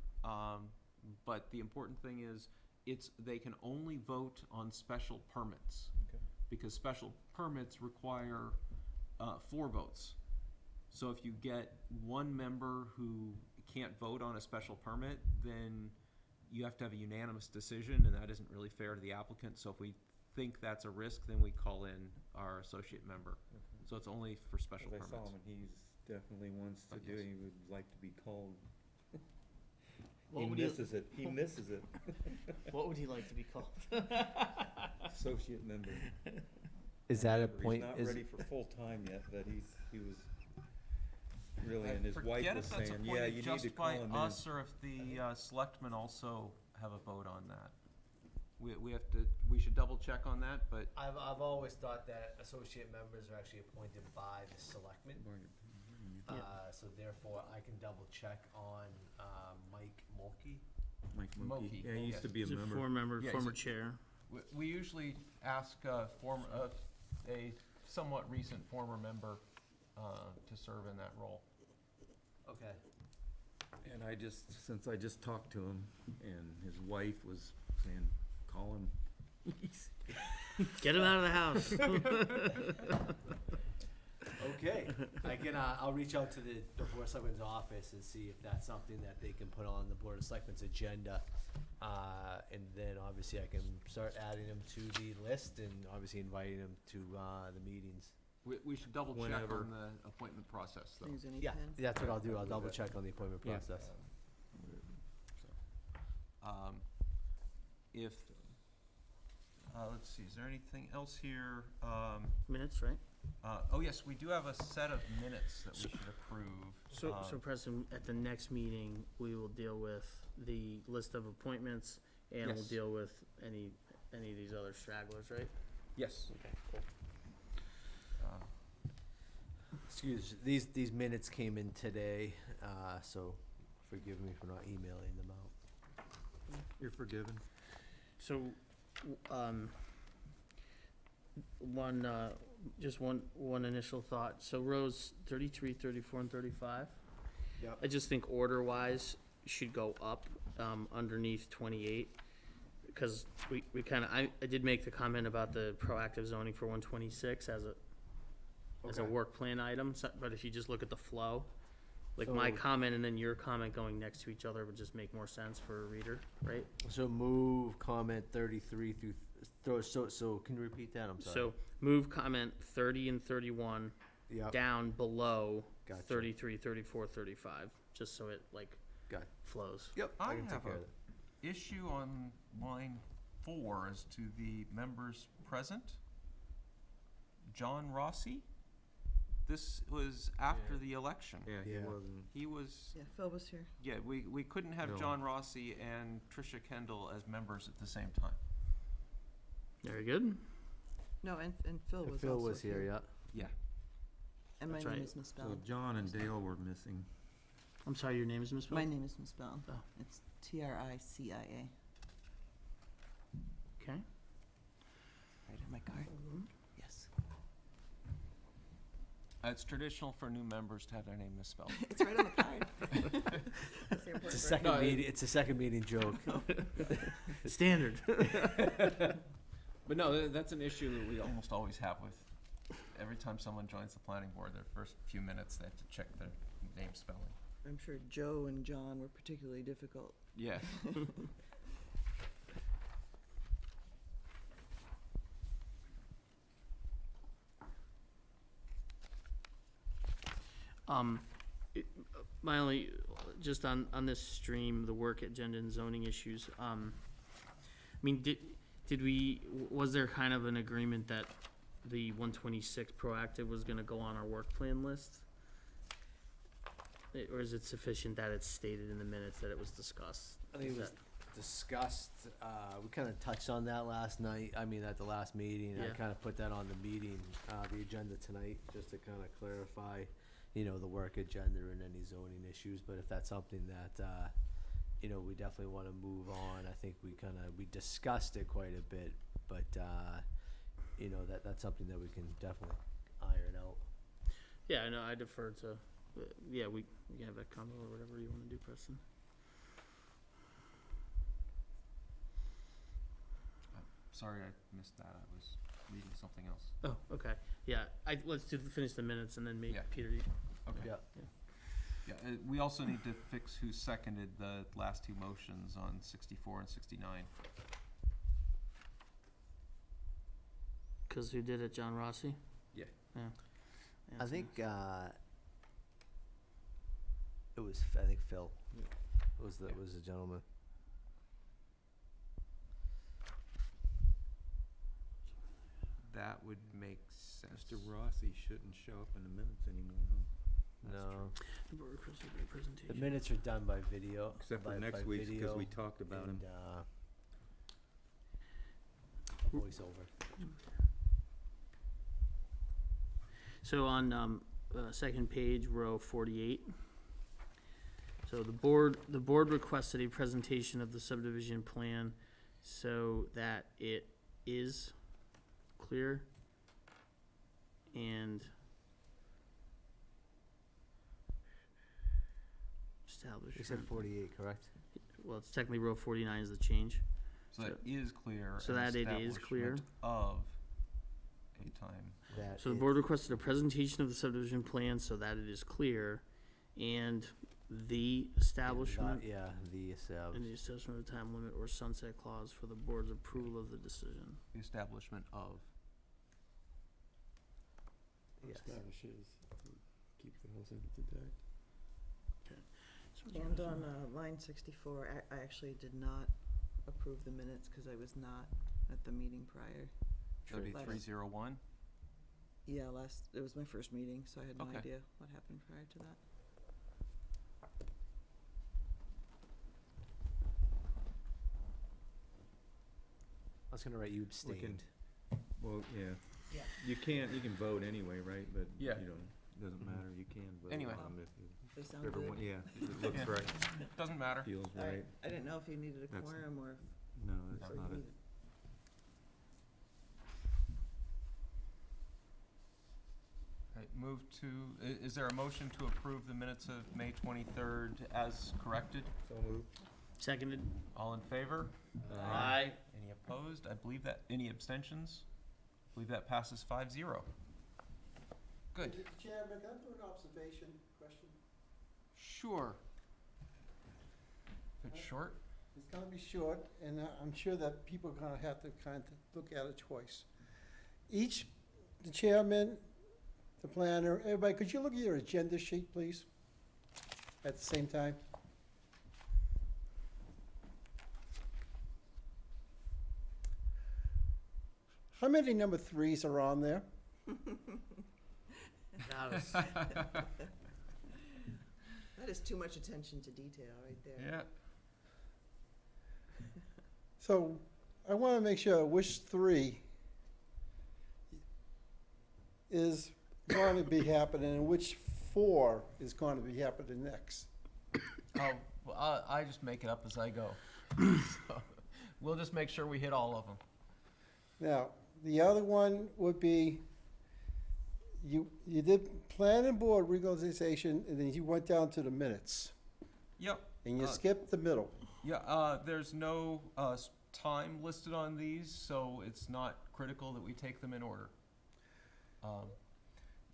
[SPEAKER 1] but the important thing is, they can only vote on special permits.
[SPEAKER 6] Okay.
[SPEAKER 1] Because special permits require 4 votes. So if you get one member who can't vote on a special permit, then you have to have a unanimous decision, and that isn't really fair to the applicant. So if we think that's a risk, then we call in our associate member.
[SPEAKER 6] Okay.
[SPEAKER 1] So it's only for special
[SPEAKER 6] 'Cause I
[SPEAKER 1] permits.
[SPEAKER 6] saw him and he's definitely wants to do,
[SPEAKER 1] Yes.
[SPEAKER 6] he would like to be called.
[SPEAKER 2] What
[SPEAKER 6] He
[SPEAKER 2] would you-
[SPEAKER 6] misses it, he misses it.
[SPEAKER 2] What would he like to be called?
[SPEAKER 6] Associate member.
[SPEAKER 5] Is that a
[SPEAKER 6] Remember,
[SPEAKER 5] point?
[SPEAKER 6] He's not
[SPEAKER 5] Is
[SPEAKER 6] ready for full-time yet, but he was really,
[SPEAKER 1] I
[SPEAKER 6] and his wife
[SPEAKER 1] forget
[SPEAKER 6] was
[SPEAKER 1] if that's
[SPEAKER 6] saying, yeah,
[SPEAKER 1] appointed
[SPEAKER 6] you need to
[SPEAKER 1] just
[SPEAKER 6] call
[SPEAKER 1] by
[SPEAKER 6] him in.
[SPEAKER 1] us, or if the selectmen also have a vote on that. We should double check on that, but
[SPEAKER 9] I've always thought that associate members are actually appointed by the selectmen. So therefore, I can double check on Mike Mulkey.
[SPEAKER 6] Mike Milkey.
[SPEAKER 1] Mulkey,
[SPEAKER 6] Yeah, he used to be a
[SPEAKER 2] He's a
[SPEAKER 6] member.
[SPEAKER 2] former
[SPEAKER 1] Yeah,
[SPEAKER 2] former
[SPEAKER 1] he's a-
[SPEAKER 2] chair.
[SPEAKER 1] we usually ask a somewhat recent former member to serve in that role.
[SPEAKER 9] Okay.
[SPEAKER 6] And since I just talked to him, and his wife was saying, call him.
[SPEAKER 2] Get him out of the house.
[SPEAKER 9] Okay. I can, I'll reach out to the Board of Selectmen's office and see if that's something that they can put on the Board of Selectmen's agenda. And then obviously I can start adding them to the list and obviously inviting them to the meetings.
[SPEAKER 1] We should double check
[SPEAKER 6] Whenever.
[SPEAKER 1] on the appointment process, though.
[SPEAKER 9] Yeah, that's what I'll do. I'll double check on the appointment
[SPEAKER 6] Yeah.
[SPEAKER 9] process.
[SPEAKER 1] If, let's see, is there anything else here?
[SPEAKER 2] Minutes, right?
[SPEAKER 1] Oh, yes, we do have a set of minutes that we should approve.
[SPEAKER 2] So Preston, at the next meeting, we will deal with the list of appointments, and we'll
[SPEAKER 1] Yes.
[SPEAKER 2] deal with any of these other stragglers, right?
[SPEAKER 1] Yes.
[SPEAKER 2] Okay, cool.
[SPEAKER 9] Excuse, these minutes came in today, so forgive me for not emailing them out.
[SPEAKER 6] You're forgiven.
[SPEAKER 2] So, one initial thought. So rows 33, 34, and 35.
[SPEAKER 9] Yep.
[SPEAKER 2] I just think order-wise should go up underneath 28, because we kind of, I did make the comment about the proactive zoning for 126 as a
[SPEAKER 9] Okay.
[SPEAKER 2] work plan item, but if you just look at the flow, like my
[SPEAKER 9] So-
[SPEAKER 2] comment and then your comment going next to each other would just make more sense for a reader, right?
[SPEAKER 9] So move comment 33 through, so can you repeat that? I'm sorry.
[SPEAKER 2] So move comment 30 and 31
[SPEAKER 9] Yep.
[SPEAKER 2] down below
[SPEAKER 9] Gotcha.
[SPEAKER 2] 33, 34, 35, just so it
[SPEAKER 9] Got it.
[SPEAKER 2] flows.
[SPEAKER 9] Yep.
[SPEAKER 1] I
[SPEAKER 9] can take
[SPEAKER 1] have
[SPEAKER 9] care
[SPEAKER 1] a
[SPEAKER 9] of that.
[SPEAKER 1] issue on line 4 as to the members present. John Rossi, this was after
[SPEAKER 6] Yeah.
[SPEAKER 1] the election.
[SPEAKER 6] Yeah, he
[SPEAKER 9] Yeah.
[SPEAKER 6] wasn't.
[SPEAKER 1] He was,
[SPEAKER 4] Yeah, Phil was here.
[SPEAKER 1] yeah, we couldn't have
[SPEAKER 6] No.
[SPEAKER 1] John Rossi and Tricia Kendall as members at the same time.
[SPEAKER 2] Very good.
[SPEAKER 4] No, and Phil was
[SPEAKER 9] Phil
[SPEAKER 4] also
[SPEAKER 9] was here, yeah.
[SPEAKER 1] Yeah.
[SPEAKER 4] And my
[SPEAKER 2] That's
[SPEAKER 4] name
[SPEAKER 2] right.
[SPEAKER 4] is
[SPEAKER 6] So
[SPEAKER 4] misspelled.
[SPEAKER 6] John and Dale were missing.
[SPEAKER 2] I'm sorry, your name is misspelled?
[SPEAKER 4] My name is misspelled.
[SPEAKER 2] Oh.
[SPEAKER 4] It's Tricia.
[SPEAKER 2] Okay.
[SPEAKER 4] Right in my card. Yes.
[SPEAKER 1] It's traditional for new members to have their name misspelled.
[SPEAKER 4] It's right on the card. That's the important
[SPEAKER 9] It's a
[SPEAKER 4] part.
[SPEAKER 9] second meeting, it's a second meeting joke.
[SPEAKER 2] Standard.
[SPEAKER 1] But no, that's an issue that we almost always have with, every time someone joins the planning board, their first few minutes, they have to check their name spelling.
[SPEAKER 4] I'm sure Joe and John were particularly difficult.
[SPEAKER 1] Yeah.
[SPEAKER 2] My only, just on this stream, the work agenda and zoning issues, I mean, did we, was there kind of an agreement that the 126 proactive was gonna go on our work plan list? Or is it sufficient that it's stated in the minutes that it was discussed?
[SPEAKER 9] I think
[SPEAKER 2] Is
[SPEAKER 9] it was
[SPEAKER 2] that-
[SPEAKER 9] discussed, we kinda touched on that last night, I mean, at the last meeting. I
[SPEAKER 2] Yeah.
[SPEAKER 9] kinda put that on the meeting, the agenda tonight, just to kinda clarify, you know, the work agenda and any zoning issues. But if that's something that, you know, we definitely wanna move on, I think we discussed it quite a bit, but, you know, that's something that we can definitely iron out.
[SPEAKER 2] Yeah, I know, I defer to, yeah, we can have that combo or whatever you wanna do, Preston.
[SPEAKER 1] Sorry, I missed that. I was reading something else.
[SPEAKER 2] Oh, okay, yeah, let's finish the minutes and then maybe
[SPEAKER 1] Yeah.
[SPEAKER 2] Peter, you.
[SPEAKER 1] Okay.
[SPEAKER 9] Yeah.
[SPEAKER 1] Yeah, we also need to fix who seconded the last two motions on 64 and 69.
[SPEAKER 2] Cause who did it, John Rossi?
[SPEAKER 1] Yeah.
[SPEAKER 2] Yeah. Yeah,
[SPEAKER 9] I
[SPEAKER 2] it's
[SPEAKER 9] think,
[SPEAKER 2] nice.
[SPEAKER 9] it was, I think Phil was the gentleman.
[SPEAKER 1] That would make sense.
[SPEAKER 6] Mr. Rossi shouldn't show up in the minutes anymore, huh?
[SPEAKER 9] No,
[SPEAKER 2] The board requested a presentation.
[SPEAKER 9] the minutes are done by video.
[SPEAKER 6] Except for
[SPEAKER 9] by
[SPEAKER 6] next week's, because we
[SPEAKER 9] video
[SPEAKER 6] talked about him.
[SPEAKER 9] and, voiceover.
[SPEAKER 2] So on, second page, row 48. So the board requested a presentation of the subdivision plan so that it is clear and
[SPEAKER 9] You said
[SPEAKER 2] establishment.
[SPEAKER 9] 48, correct?
[SPEAKER 2] Well, it's technically row 49 is the change.
[SPEAKER 1] So that is clear.
[SPEAKER 2] So
[SPEAKER 1] an
[SPEAKER 2] that it is clear.
[SPEAKER 1] establishment Of a time.
[SPEAKER 9] That
[SPEAKER 2] So the
[SPEAKER 9] is-
[SPEAKER 2] board requested a presentation of the subdivision plan so that it is clear and the establishment
[SPEAKER 9] Yeah, the
[SPEAKER 2] and
[SPEAKER 9] establishment.
[SPEAKER 2] the establishment of the time limit or sunset clause for the board's approval of the decision.
[SPEAKER 1] The establishment of.
[SPEAKER 9] Yes.
[SPEAKER 8] Establishes, keep the house intact.
[SPEAKER 4] And on line 64, I actually did not approve the minutes because I was not at the meeting prior.
[SPEAKER 1] That'd be
[SPEAKER 4] Last-
[SPEAKER 1] 301.
[SPEAKER 4] Yeah, it was my first meeting, so I had no
[SPEAKER 1] Okay.
[SPEAKER 4] idea what happened prior to that.
[SPEAKER 9] I was gonna write you abstained.
[SPEAKER 6] Well, yeah.
[SPEAKER 4] Yeah.
[SPEAKER 6] You can vote anyway, right? But, you
[SPEAKER 1] Yeah.
[SPEAKER 6] don't, doesn't matter, you can vote.
[SPEAKER 1] Anyway.
[SPEAKER 6] If
[SPEAKER 4] They sound good.
[SPEAKER 6] everyone, yeah, if it looks
[SPEAKER 1] Yeah.
[SPEAKER 6] right,
[SPEAKER 1] Doesn't matter.
[SPEAKER 6] feels
[SPEAKER 4] All right.
[SPEAKER 6] right.
[SPEAKER 4] I didn't know if you needed a
[SPEAKER 6] That's-
[SPEAKER 4] quorum or if
[SPEAKER 6] No, that's
[SPEAKER 4] or
[SPEAKER 6] not
[SPEAKER 4] you
[SPEAKER 6] it.
[SPEAKER 4] needed.
[SPEAKER 1] Okay, move to, is there a motion to approve the minutes of May 23rd as corrected?
[SPEAKER 6] So moved.
[SPEAKER 2] Seconded?
[SPEAKER 1] All in favor?
[SPEAKER 2] Aye.
[SPEAKER 1] Any opposed? I believe that, any abstentions? I believe that passes 5-0. Good.
[SPEAKER 7] Chairman, can I do an observation question?
[SPEAKER 1] Sure. If it's short?
[SPEAKER 7] It's gonna be short, and I'm sure that people are gonna have to kind of look at it twice. The chairman, the planner, everybody, could you look at your agenda sheet, please? At the same time? How many number 3s are on there?
[SPEAKER 2] That
[SPEAKER 4] That is too much attention to detail right there.
[SPEAKER 1] Yeah.
[SPEAKER 7] So I want to make sure which 3 is going to be happening and which 4 is going to be happening next.
[SPEAKER 10] Oh, well, I just make it up as I go. So, we'll just make sure we hit all of them.
[SPEAKER 7] Now, the other one would be, you did planning board reorganization, and then you went down to the minutes,
[SPEAKER 10] Yep.
[SPEAKER 7] and you skipped the middle.
[SPEAKER 10] Yeah, there's no time listed on these, so it's not critical that we take them in order.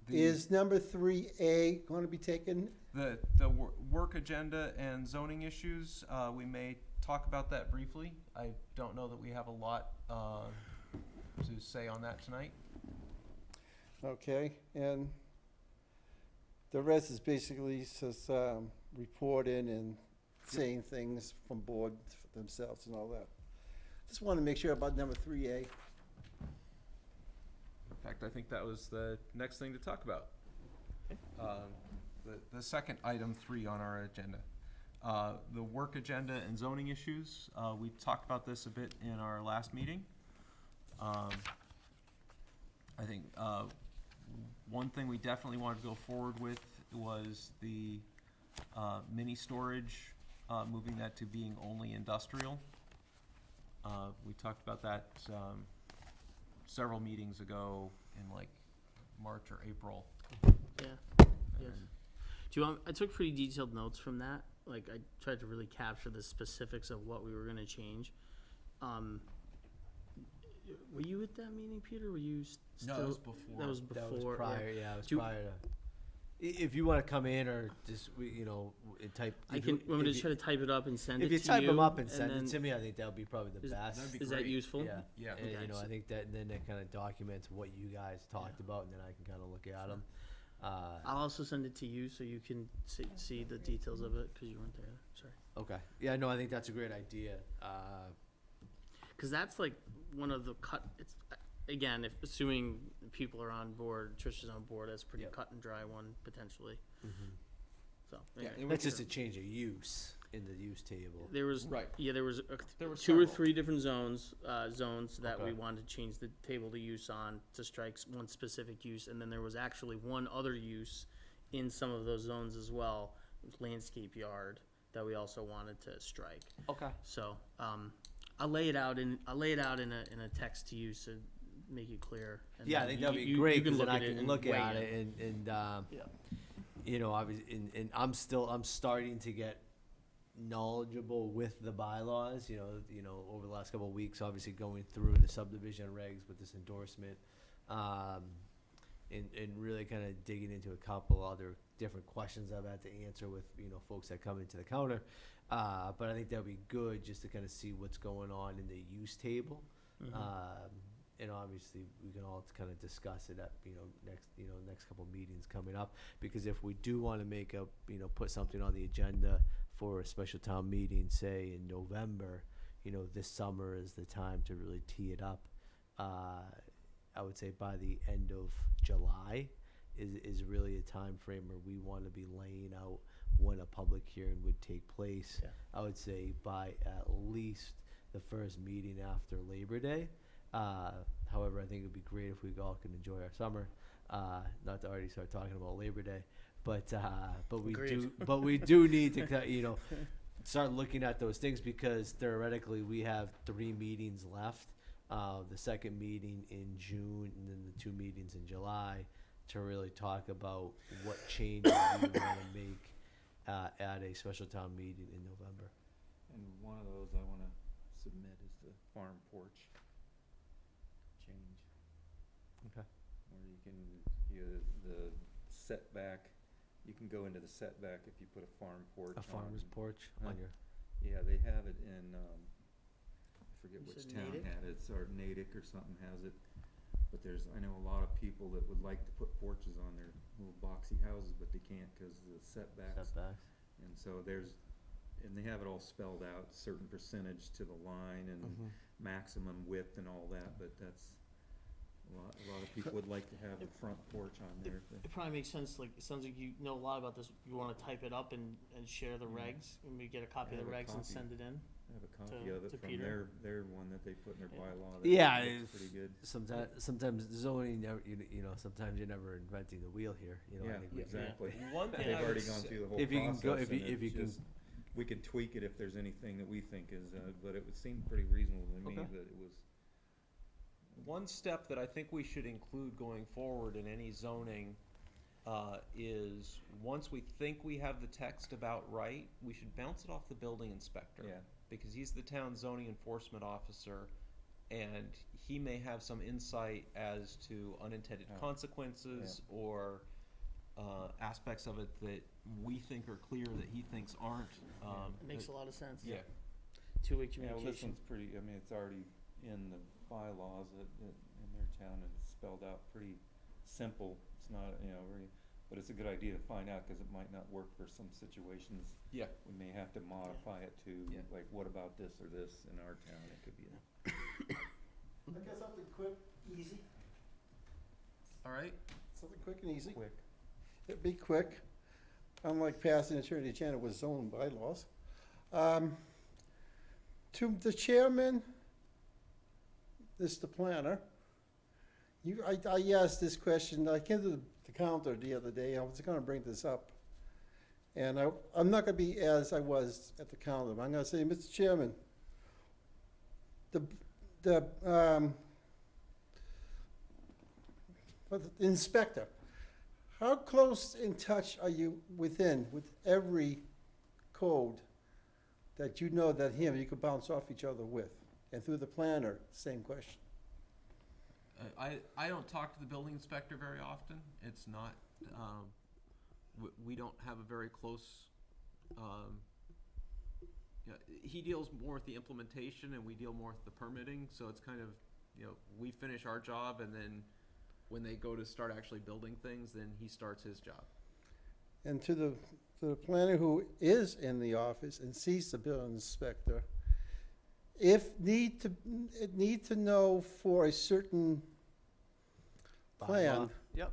[SPEAKER 7] Is number 3A going to be taken?
[SPEAKER 10] The work agenda and zoning issues, we may talk about that briefly. I don't know that we have a lot to say on that tonight.
[SPEAKER 7] Okay, and the rest is basically just reporting and saying things from board themselves and all that. Just want to make sure about number 3A.
[SPEAKER 10] In fact, I think that was the next thing to talk about. The second item 3 on our agenda. The work agenda and zoning issues. We talked about this a bit in our last meeting. I think one thing we definitely wanted to go forward with was the mini storage, moving that to being only industrial. We talked about that several meetings ago in like March or April.
[SPEAKER 2] Yeah. Yes. Do you want? I took pretty detailed notes from that. Like I tried to really capture the specifics of what we were going to change. Were you at that meeting, Peter? Were you still?
[SPEAKER 10] No, that was before.
[SPEAKER 2] That was before.
[SPEAKER 9] That was prior, yeah, it was
[SPEAKER 2] Do-
[SPEAKER 9] prior to. If you wanna come in or just, you know, type.
[SPEAKER 2] I can. Want me to try to type it up and send it
[SPEAKER 9] If
[SPEAKER 2] to
[SPEAKER 9] you
[SPEAKER 2] you?
[SPEAKER 9] type them up and send
[SPEAKER 2] then-
[SPEAKER 9] it to me, I think that would be probably the best.
[SPEAKER 10] that'd be
[SPEAKER 2] Is that
[SPEAKER 10] great.
[SPEAKER 2] useful?
[SPEAKER 9] Yeah,
[SPEAKER 10] Yeah.
[SPEAKER 9] and,
[SPEAKER 2] Okay,
[SPEAKER 9] you know,
[SPEAKER 2] so-
[SPEAKER 9] I think that, and then that kinda documents what you guys talked about, and then I can kinda look at them.
[SPEAKER 2] I'll also send it to you so you can see the details of it because you weren't there. Sorry.
[SPEAKER 9] Okay, yeah, no, I think that's a great idea,
[SPEAKER 2] Because that's like one of the cut. It's again, if assuming people are on board, Trish is on board. That's a pretty
[SPEAKER 9] Yep.
[SPEAKER 2] cut and dry one potentially. So
[SPEAKER 10] Yeah,
[SPEAKER 2] anyway,
[SPEAKER 10] it
[SPEAKER 9] that's just a change of use in the use table.
[SPEAKER 2] there was
[SPEAKER 10] Right.
[SPEAKER 2] Yeah, there was
[SPEAKER 10] There were
[SPEAKER 2] 2 or
[SPEAKER 10] several.
[SPEAKER 2] 3 different zones that we
[SPEAKER 9] Okay.
[SPEAKER 2] wanted to change the table to use on to strike one specific use, and then there was actually one other use in some of those zones as well, landscape yard, that we also wanted to strike.
[SPEAKER 9] Okay.
[SPEAKER 2] So I'll lay it out in a text to you so make it clear. And
[SPEAKER 9] Yeah, I
[SPEAKER 2] then
[SPEAKER 9] think
[SPEAKER 2] you-
[SPEAKER 9] that'd be
[SPEAKER 2] you
[SPEAKER 9] great,
[SPEAKER 2] can
[SPEAKER 9] cause then I
[SPEAKER 2] at it
[SPEAKER 9] can
[SPEAKER 2] and
[SPEAKER 9] look
[SPEAKER 2] weigh
[SPEAKER 9] at
[SPEAKER 2] in.
[SPEAKER 9] it and,
[SPEAKER 2] Yeah.
[SPEAKER 9] you know, obviously, and I'm starting to get knowledgeable with the bylaws, you know, over the last couple of weeks, obviously going through the subdivision regs with this endorsement, and really kind of digging into a couple other different questions I've had to answer with, you know, folks that come into the counter. But I think that'd be good just to kind of see what's going on in the use table. And obviously, we can all kind of discuss it at, next couple meetings coming up. Because if we do want to make a, put something on the agenda for a special town meeting, say in November, this summer is the time to really tee it up. I would say by the end of July is really a time frame where we want to be laying out when a public hearing would take place.
[SPEAKER 2] Yeah.
[SPEAKER 9] I would say by at least the first meeting after Labor Day. However, I think it would be great if we all could enjoy our summer. Not to already start talking about Labor Day, but we
[SPEAKER 2] Agreed.
[SPEAKER 9] do need to start looking at those things, because theoretically we have 3 meetings left. The second meeting in June and then the 2 meetings in July to really talk about what changes we want to make at a special town meeting in November.
[SPEAKER 6] And one of those I wanna submit is the farm porch change.
[SPEAKER 9] Okay.
[SPEAKER 6] Where you can, the setback, you can go into the setback if you put a farm porch
[SPEAKER 9] A farmer's
[SPEAKER 6] on.
[SPEAKER 9] porch
[SPEAKER 6] Huh?
[SPEAKER 9] on your.
[SPEAKER 6] Yeah, they have it in, I forget
[SPEAKER 2] You
[SPEAKER 6] which
[SPEAKER 2] said
[SPEAKER 6] town
[SPEAKER 2] Natick?
[SPEAKER 6] had it, it's or Natick or something has it. But I know a lot of people that would like to put porches on their little boxy houses, but they can't because of the setbacks.
[SPEAKER 9] Setbacks.
[SPEAKER 6] And so and they have it all spelled out, certain percentage to the line and maximum width and all that, but that's, a lot of people would like to have the front porch on there.
[SPEAKER 2] It probably makes sense. Like it sounds like you know a lot about this. You want to type it up and share the regs, and we get a copy of the
[SPEAKER 6] I have a
[SPEAKER 2] regs and
[SPEAKER 6] copy.
[SPEAKER 2] send it in.
[SPEAKER 6] I have a copy
[SPEAKER 2] to
[SPEAKER 6] of it from
[SPEAKER 2] Peter.
[SPEAKER 6] their one that they put in their
[SPEAKER 2] Yeah.
[SPEAKER 6] bylaw.
[SPEAKER 9] Yeah,
[SPEAKER 6] That
[SPEAKER 9] it's
[SPEAKER 6] looks pretty good.
[SPEAKER 9] Sometimes zoning, sometimes you're never inventing the wheel here. I
[SPEAKER 6] Yeah,
[SPEAKER 9] think
[SPEAKER 6] exactly.
[SPEAKER 10] One thing
[SPEAKER 6] They've
[SPEAKER 10] I would
[SPEAKER 6] already
[SPEAKER 10] say-
[SPEAKER 6] gone through the whole
[SPEAKER 9] if you can
[SPEAKER 6] process.
[SPEAKER 9] go,
[SPEAKER 6] and
[SPEAKER 9] if you
[SPEAKER 6] it's
[SPEAKER 9] can
[SPEAKER 6] just- we can tweak it if there's anything that we think is, but it would seem pretty reasonable to me
[SPEAKER 10] Okay.
[SPEAKER 6] that it was.
[SPEAKER 10] One step that I think we should include going forward in any zoning is, once we think we have the text about right, we should bounce it off the building inspector.
[SPEAKER 6] Yeah.
[SPEAKER 10] Because he's the town zoning enforcement officer, and he may have some insight as to unintended
[SPEAKER 6] Oh.
[SPEAKER 10] consequences or aspects of it that we think are clear that he thinks aren't.
[SPEAKER 2] It makes a lot of sense.
[SPEAKER 10] Yeah.
[SPEAKER 2] Two-way
[SPEAKER 6] Yeah, well, this
[SPEAKER 2] communication.
[SPEAKER 6] one's pretty, I mean, it's already in the bylaws in their town, and it's spelled out pretty simple. It's not, very, but it's a good idea to find out, cause it might not work for some situations.
[SPEAKER 10] Yeah.
[SPEAKER 6] We may have to modify it to,
[SPEAKER 10] Yeah.
[SPEAKER 6] like, what about this or this in our town? It could be
[SPEAKER 7] I got something quick, easy,
[SPEAKER 10] All right.
[SPEAKER 7] something quick and easy.
[SPEAKER 6] quick.
[SPEAKER 7] It'd be quick, unlike passing attorney agenda with zone bylaws. To the chairman, the planner, I asked this question, I came to the counter the other day, I was gonna bring this up. And I'm not gonna be as I was at the counter, I'm gonna say, Mr. Chairman, the inspector, how close in touch are you with every code that you know that you could bounce off each other with? And through the planner, same question.
[SPEAKER 10] I don't talk to the building inspector very often. It's not, we don't have a very close, he deals more with the implementation and we deal more with the permitting, so it's kind of, we finish our job and then when they go to start actually building things, then he starts his job.
[SPEAKER 7] And to the planner who is in the office and sees the building inspector, if need to know for a certain plan,
[SPEAKER 9] Bylaw. Yep.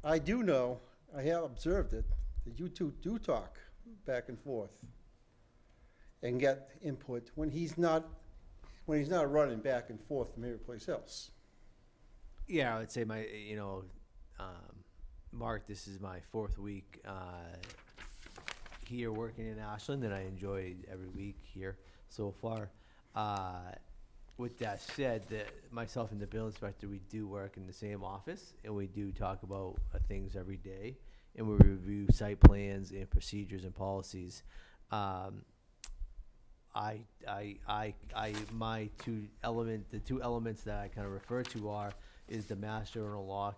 [SPEAKER 7] I do know, I have observed it, that you two do talk back and forth and get input when he's not running back and forth from every place else.
[SPEAKER 9] Yeah, I would say Mark, this is my 4th week here working in Ashland, and I enjoyed every week here so far. With that said, myself and the bill inspector, we do work in the same office, and we do talk about things every day, and we review site plans and procedures and policies. The two elements that I kind of refer to is the Mass General Law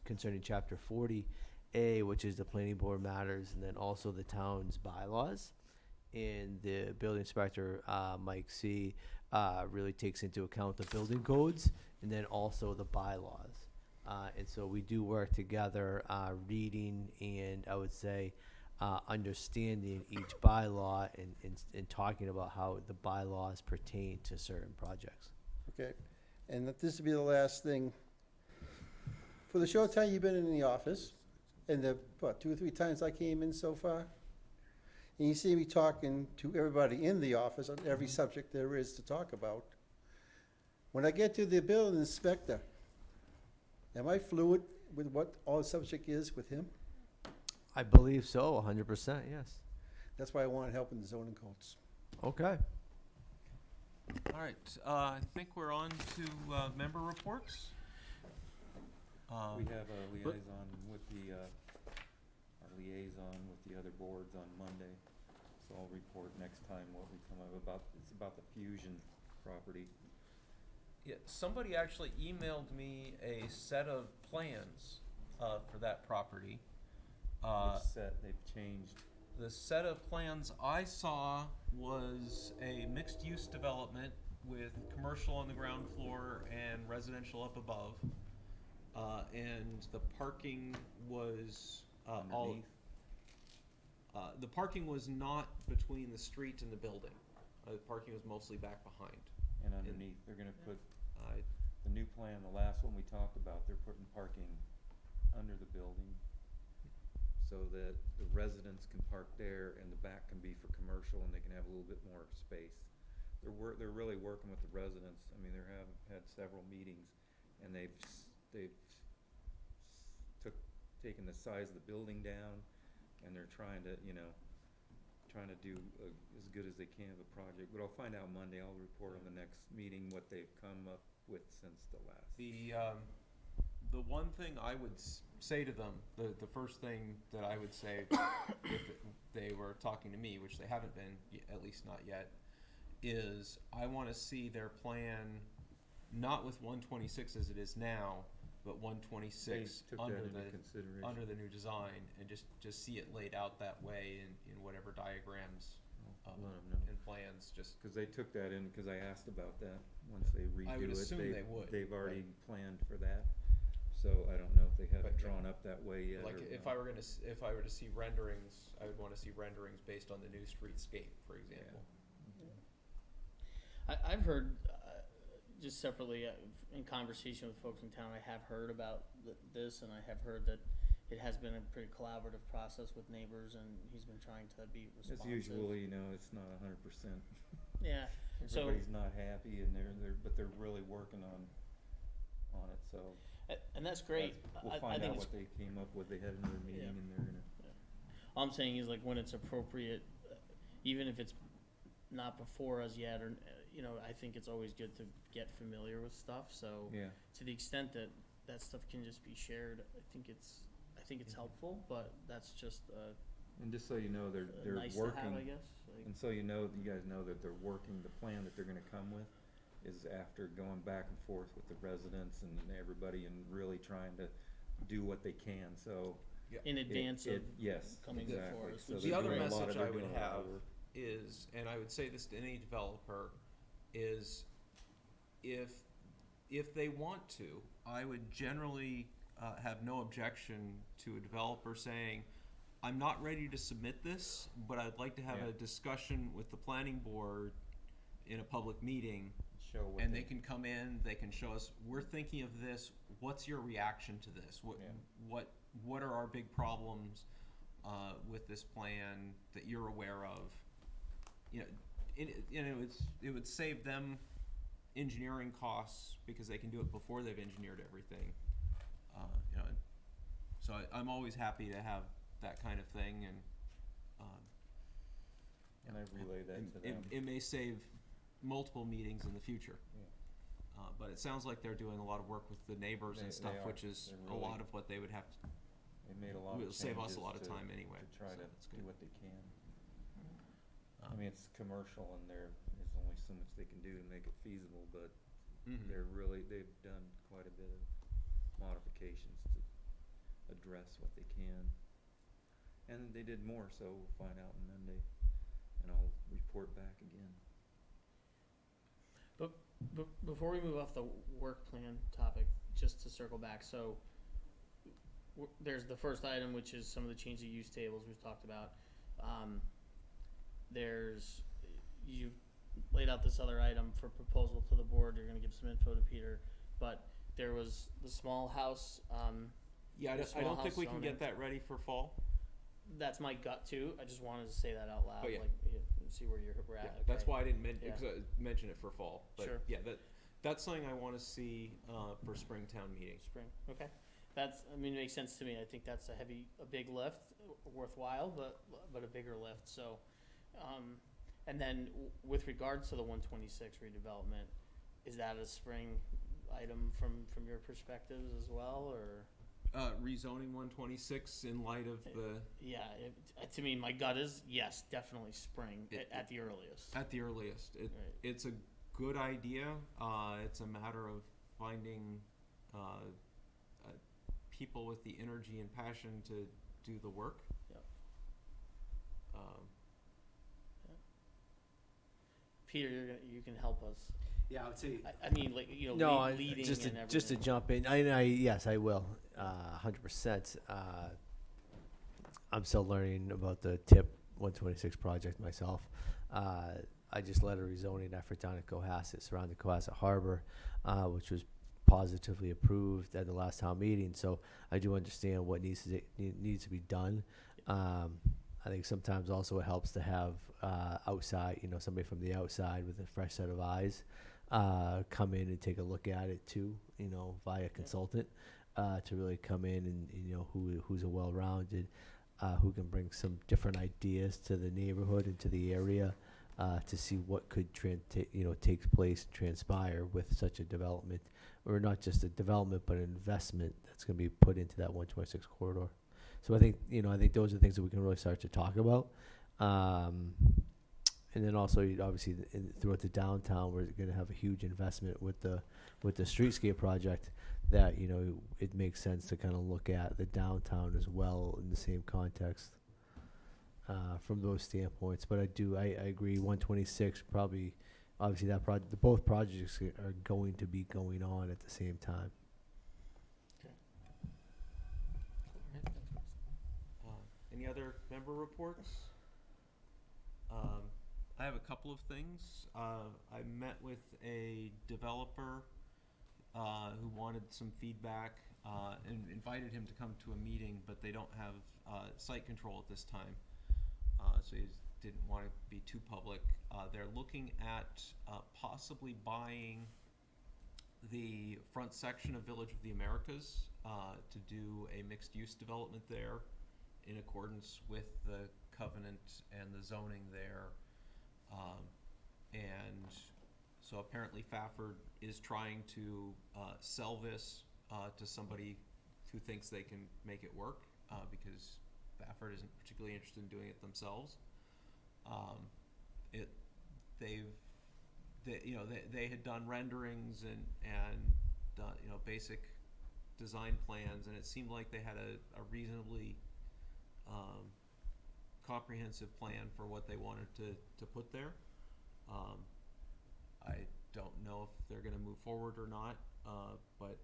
[SPEAKER 9] concerning Chapter 40A, which is the planning board matters, and then also the town's bylaws. And the building inspector, Mike C., really takes into account the building codes and then also the bylaws. And so we do work together, reading and I would say understanding each bylaw and talking about how the bylaws pertain to certain projects.
[SPEAKER 7] Okay, and that this will be the last thing. For the short time you've been in the office, and the, 2 or 3 times I came in so far, and you see me talking to everybody in the office on every subject there is to talk about. When I get to the building inspector, am I fluid with what all the subject is with him?
[SPEAKER 9] I believe so, 100%, yes.
[SPEAKER 7] That's why I wanted help in the zoning codes.
[SPEAKER 9] Okay.
[SPEAKER 10] All right, I think we're on to member reports.
[SPEAKER 6] We have a liaison with our liaison with the other boards on Monday, so I'll report next time what we come up about. It's about the Fusion property.
[SPEAKER 10] Yeah, somebody actually emailed me a set of plans for that property.
[SPEAKER 6] Which set they've changed.
[SPEAKER 10] The set of plans I saw was a mixed-use development with commercial on the ground floor and residential up above. And the parking was
[SPEAKER 6] Underneath.
[SPEAKER 10] the parking was not between the street and the building. The parking was mostly back behind.
[SPEAKER 6] And underneath, they're gonna put,
[SPEAKER 10] I
[SPEAKER 6] the new plan, the last one we talked about, they're putting parking under the building so that the residents can park there and the back can be for commercial and they can have a little bit more space. They're really working with the residents. I mean, have had several meetings and they've taken the size of the building down and they're trying to, trying to do as good as they can of a project, but I'll find out Monday. I'll report on the next meeting what they've come up with since the last.
[SPEAKER 10] The one thing I would say to them, the first thing that I would say if they were talking to me, which they haven't been, at least not yet, is I want to see their plan, not with 126 as it is now, but 126
[SPEAKER 6] They took
[SPEAKER 10] under
[SPEAKER 6] that into
[SPEAKER 10] the
[SPEAKER 6] consideration.
[SPEAKER 10] under the new design, and just see it laid out that way in whatever diagrams
[SPEAKER 6] I'll let 'em know.
[SPEAKER 10] and plans. Just
[SPEAKER 6] Because they took that in, because I asked about that, once they redo it.
[SPEAKER 10] I would assume they would,
[SPEAKER 6] They've already
[SPEAKER 10] right.
[SPEAKER 6] planned for that, so I don't know if they have
[SPEAKER 10] But,
[SPEAKER 6] it drawn up that way yet.
[SPEAKER 10] like
[SPEAKER 6] or
[SPEAKER 10] if
[SPEAKER 6] not.
[SPEAKER 10] I were to see renderings, I would want to see renderings based on the new streetscape, for example.
[SPEAKER 2] I've heard, just separately, in conversation with folks in town, I have heard about this, and I have heard that it has been a pretty collaborative process with neighbors, and he's been trying to be
[SPEAKER 6] As
[SPEAKER 2] responsive.
[SPEAKER 6] usual, it's not 100%.
[SPEAKER 2] Yeah, so,
[SPEAKER 6] Everybody's not happy, and but they're really working on it, so.
[SPEAKER 2] and that's great.
[SPEAKER 6] We'll
[SPEAKER 2] I
[SPEAKER 6] find
[SPEAKER 2] think
[SPEAKER 6] out
[SPEAKER 2] it's,
[SPEAKER 6] what they came up with. They had another meeting,
[SPEAKER 2] Yeah.
[SPEAKER 6] and they're gonna.
[SPEAKER 2] all I'm saying is like when it's appropriate, even if it's not before us yet, or, I think it's always good to get familiar with stuff, so.
[SPEAKER 6] Yeah.
[SPEAKER 2] To the extent that that stuff can just be shared, I think it's helpful, but that's just
[SPEAKER 6] And just so you know, they're
[SPEAKER 2] nice to
[SPEAKER 6] working.
[SPEAKER 2] have, I guess. Like,
[SPEAKER 6] And so you guys know that they're working, the plan that they're gonna come with is after going back and forth with the residents and everybody and really trying to do what they can, so.
[SPEAKER 2] in advance of
[SPEAKER 6] Yes,
[SPEAKER 2] coming
[SPEAKER 6] exactly.
[SPEAKER 2] before us.
[SPEAKER 6] So
[SPEAKER 2] which
[SPEAKER 10] The
[SPEAKER 2] is
[SPEAKER 10] other
[SPEAKER 2] great.
[SPEAKER 10] message
[SPEAKER 6] they're
[SPEAKER 10] I would
[SPEAKER 6] doing a lot of
[SPEAKER 10] have
[SPEAKER 6] work.
[SPEAKER 10] is, and I would say this to any developer, is if they want to, I would generally have no objection to a developer saying, I'm not ready to submit this, but I'd like to have
[SPEAKER 6] Yeah.
[SPEAKER 10] a discussion with the planning board in a public meeting,
[SPEAKER 6] Show what
[SPEAKER 10] and they can come in, they can show us, we're thinking of this, what's your reaction to this?
[SPEAKER 6] Yeah.
[SPEAKER 10] What are our big problems with this plan that you're aware of? It would save them engineering costs because they can do it before they've engineered everything. So I'm always happy to have that kind of thing, and
[SPEAKER 6] I relay that to them.
[SPEAKER 10] it may save multiple meetings in the future.
[SPEAKER 6] Yeah.
[SPEAKER 10] But it sounds like they're doing a lot of work with the neighbors and
[SPEAKER 6] They
[SPEAKER 10] stuff,
[SPEAKER 6] are.
[SPEAKER 10] which is
[SPEAKER 6] They're
[SPEAKER 10] a
[SPEAKER 6] really-
[SPEAKER 10] lot of what they would have to,
[SPEAKER 6] They made a lot of
[SPEAKER 10] will save us
[SPEAKER 6] changes
[SPEAKER 10] a lot of
[SPEAKER 6] to-
[SPEAKER 10] time anyway.
[SPEAKER 6] To try
[SPEAKER 10] so
[SPEAKER 6] to
[SPEAKER 10] that's
[SPEAKER 6] do
[SPEAKER 10] good.
[SPEAKER 6] what they can. I
[SPEAKER 10] Um,
[SPEAKER 6] mean, it's commercial and there's only so much they can do to make it feasible, but
[SPEAKER 10] mhm.
[SPEAKER 6] they've done quite a bit of modifications to address what they can. And they did more, so we'll find out on Monday, and I'll report back again.
[SPEAKER 2] Before we move off the work plan topic, just to circle back, so there's the first item, which is some of the change of use tables we've talked about. You laid out this other item for proposal to the board, you're gonna give some info to Peter, but there was the small house,
[SPEAKER 10] Yeah, I
[SPEAKER 2] the
[SPEAKER 10] don't
[SPEAKER 2] small
[SPEAKER 10] think
[SPEAKER 2] house
[SPEAKER 10] we can
[SPEAKER 2] zoning.
[SPEAKER 10] get that ready for fall.
[SPEAKER 2] that's my gut too, I just wanted to say that out loud,
[SPEAKER 10] Oh, yeah.
[SPEAKER 2] like, see where we're at,
[SPEAKER 10] Yeah,
[SPEAKER 2] okay.
[SPEAKER 10] that's why I didn't
[SPEAKER 2] Yeah.
[SPEAKER 10] mention it for fall. But
[SPEAKER 2] Sure.
[SPEAKER 10] yeah, that's something I want to see for Springtown meeting.
[SPEAKER 2] Spring, okay. It makes sense to me. I think that's a big lift, worthwhile, but a bigger lift, so. And then with regards to the 126 redevelopment, is that a spring item from your perspectives as well, or?
[SPEAKER 10] Rezoning 126 in light of the
[SPEAKER 2] Yeah, to me, my gut is, yes, definitely spring,
[SPEAKER 10] It-
[SPEAKER 2] at the earliest.
[SPEAKER 10] at the earliest.
[SPEAKER 2] Right.
[SPEAKER 10] It's a good idea. It's a matter of finding people with the energy and passion to do the work.
[SPEAKER 2] Yep.
[SPEAKER 10] Um,
[SPEAKER 2] Peter, you can help us.
[SPEAKER 9] Yeah, I would say,
[SPEAKER 2] Leading
[SPEAKER 5] just
[SPEAKER 2] and
[SPEAKER 5] to,
[SPEAKER 2] everything.
[SPEAKER 5] just to jump in, yes, I will, 100%. I'm still learning about the TIP 126 project myself. I just led a rezoning effort down at Cohasset, surrounding Cohasset Harbor, which was positively approved at the last town meeting. So I do understand what needs to be done. I think sometimes also it helps to have outside, somebody from the outside with a fresh set of eyes come in and take a look at it too, via consultant to really come in and who's a well-rounded. who can bring some different ideas to the neighborhood and to the area to see what could takes place, transpire with such a development, or not just a development, but an investment that's going to be put into that 126 corridor. So I think those are things that we can really start to talk about. And then also, obviously, throughout the downtown, we're going to have a huge investment with the streetscape project. That it makes sense to kind of look at the downtown as well in the same context from those standpoints. But I agree. 126 probably, obviously, both projects are going to be going on at the same time.
[SPEAKER 10] Any other member reports? I have a couple of things. I met with a developer who wanted some feedback and invited him to come to a meeting, but they don't have site control at this time, so he didn't want to be too public. They're looking at possibly buying the front section of Village of the Americas to do a mixed-use development there in accordance with the covenant and the zoning there. And so apparently Fafford is trying to sell this to somebody who thinks they can make it work, because Fafford isn't particularly interested in doing it themselves. They had done renderings and done, basic design plans, and it seemed like they had a reasonably comprehensive plan for what they wanted to put there. I don't know if they're going to move forward or not, but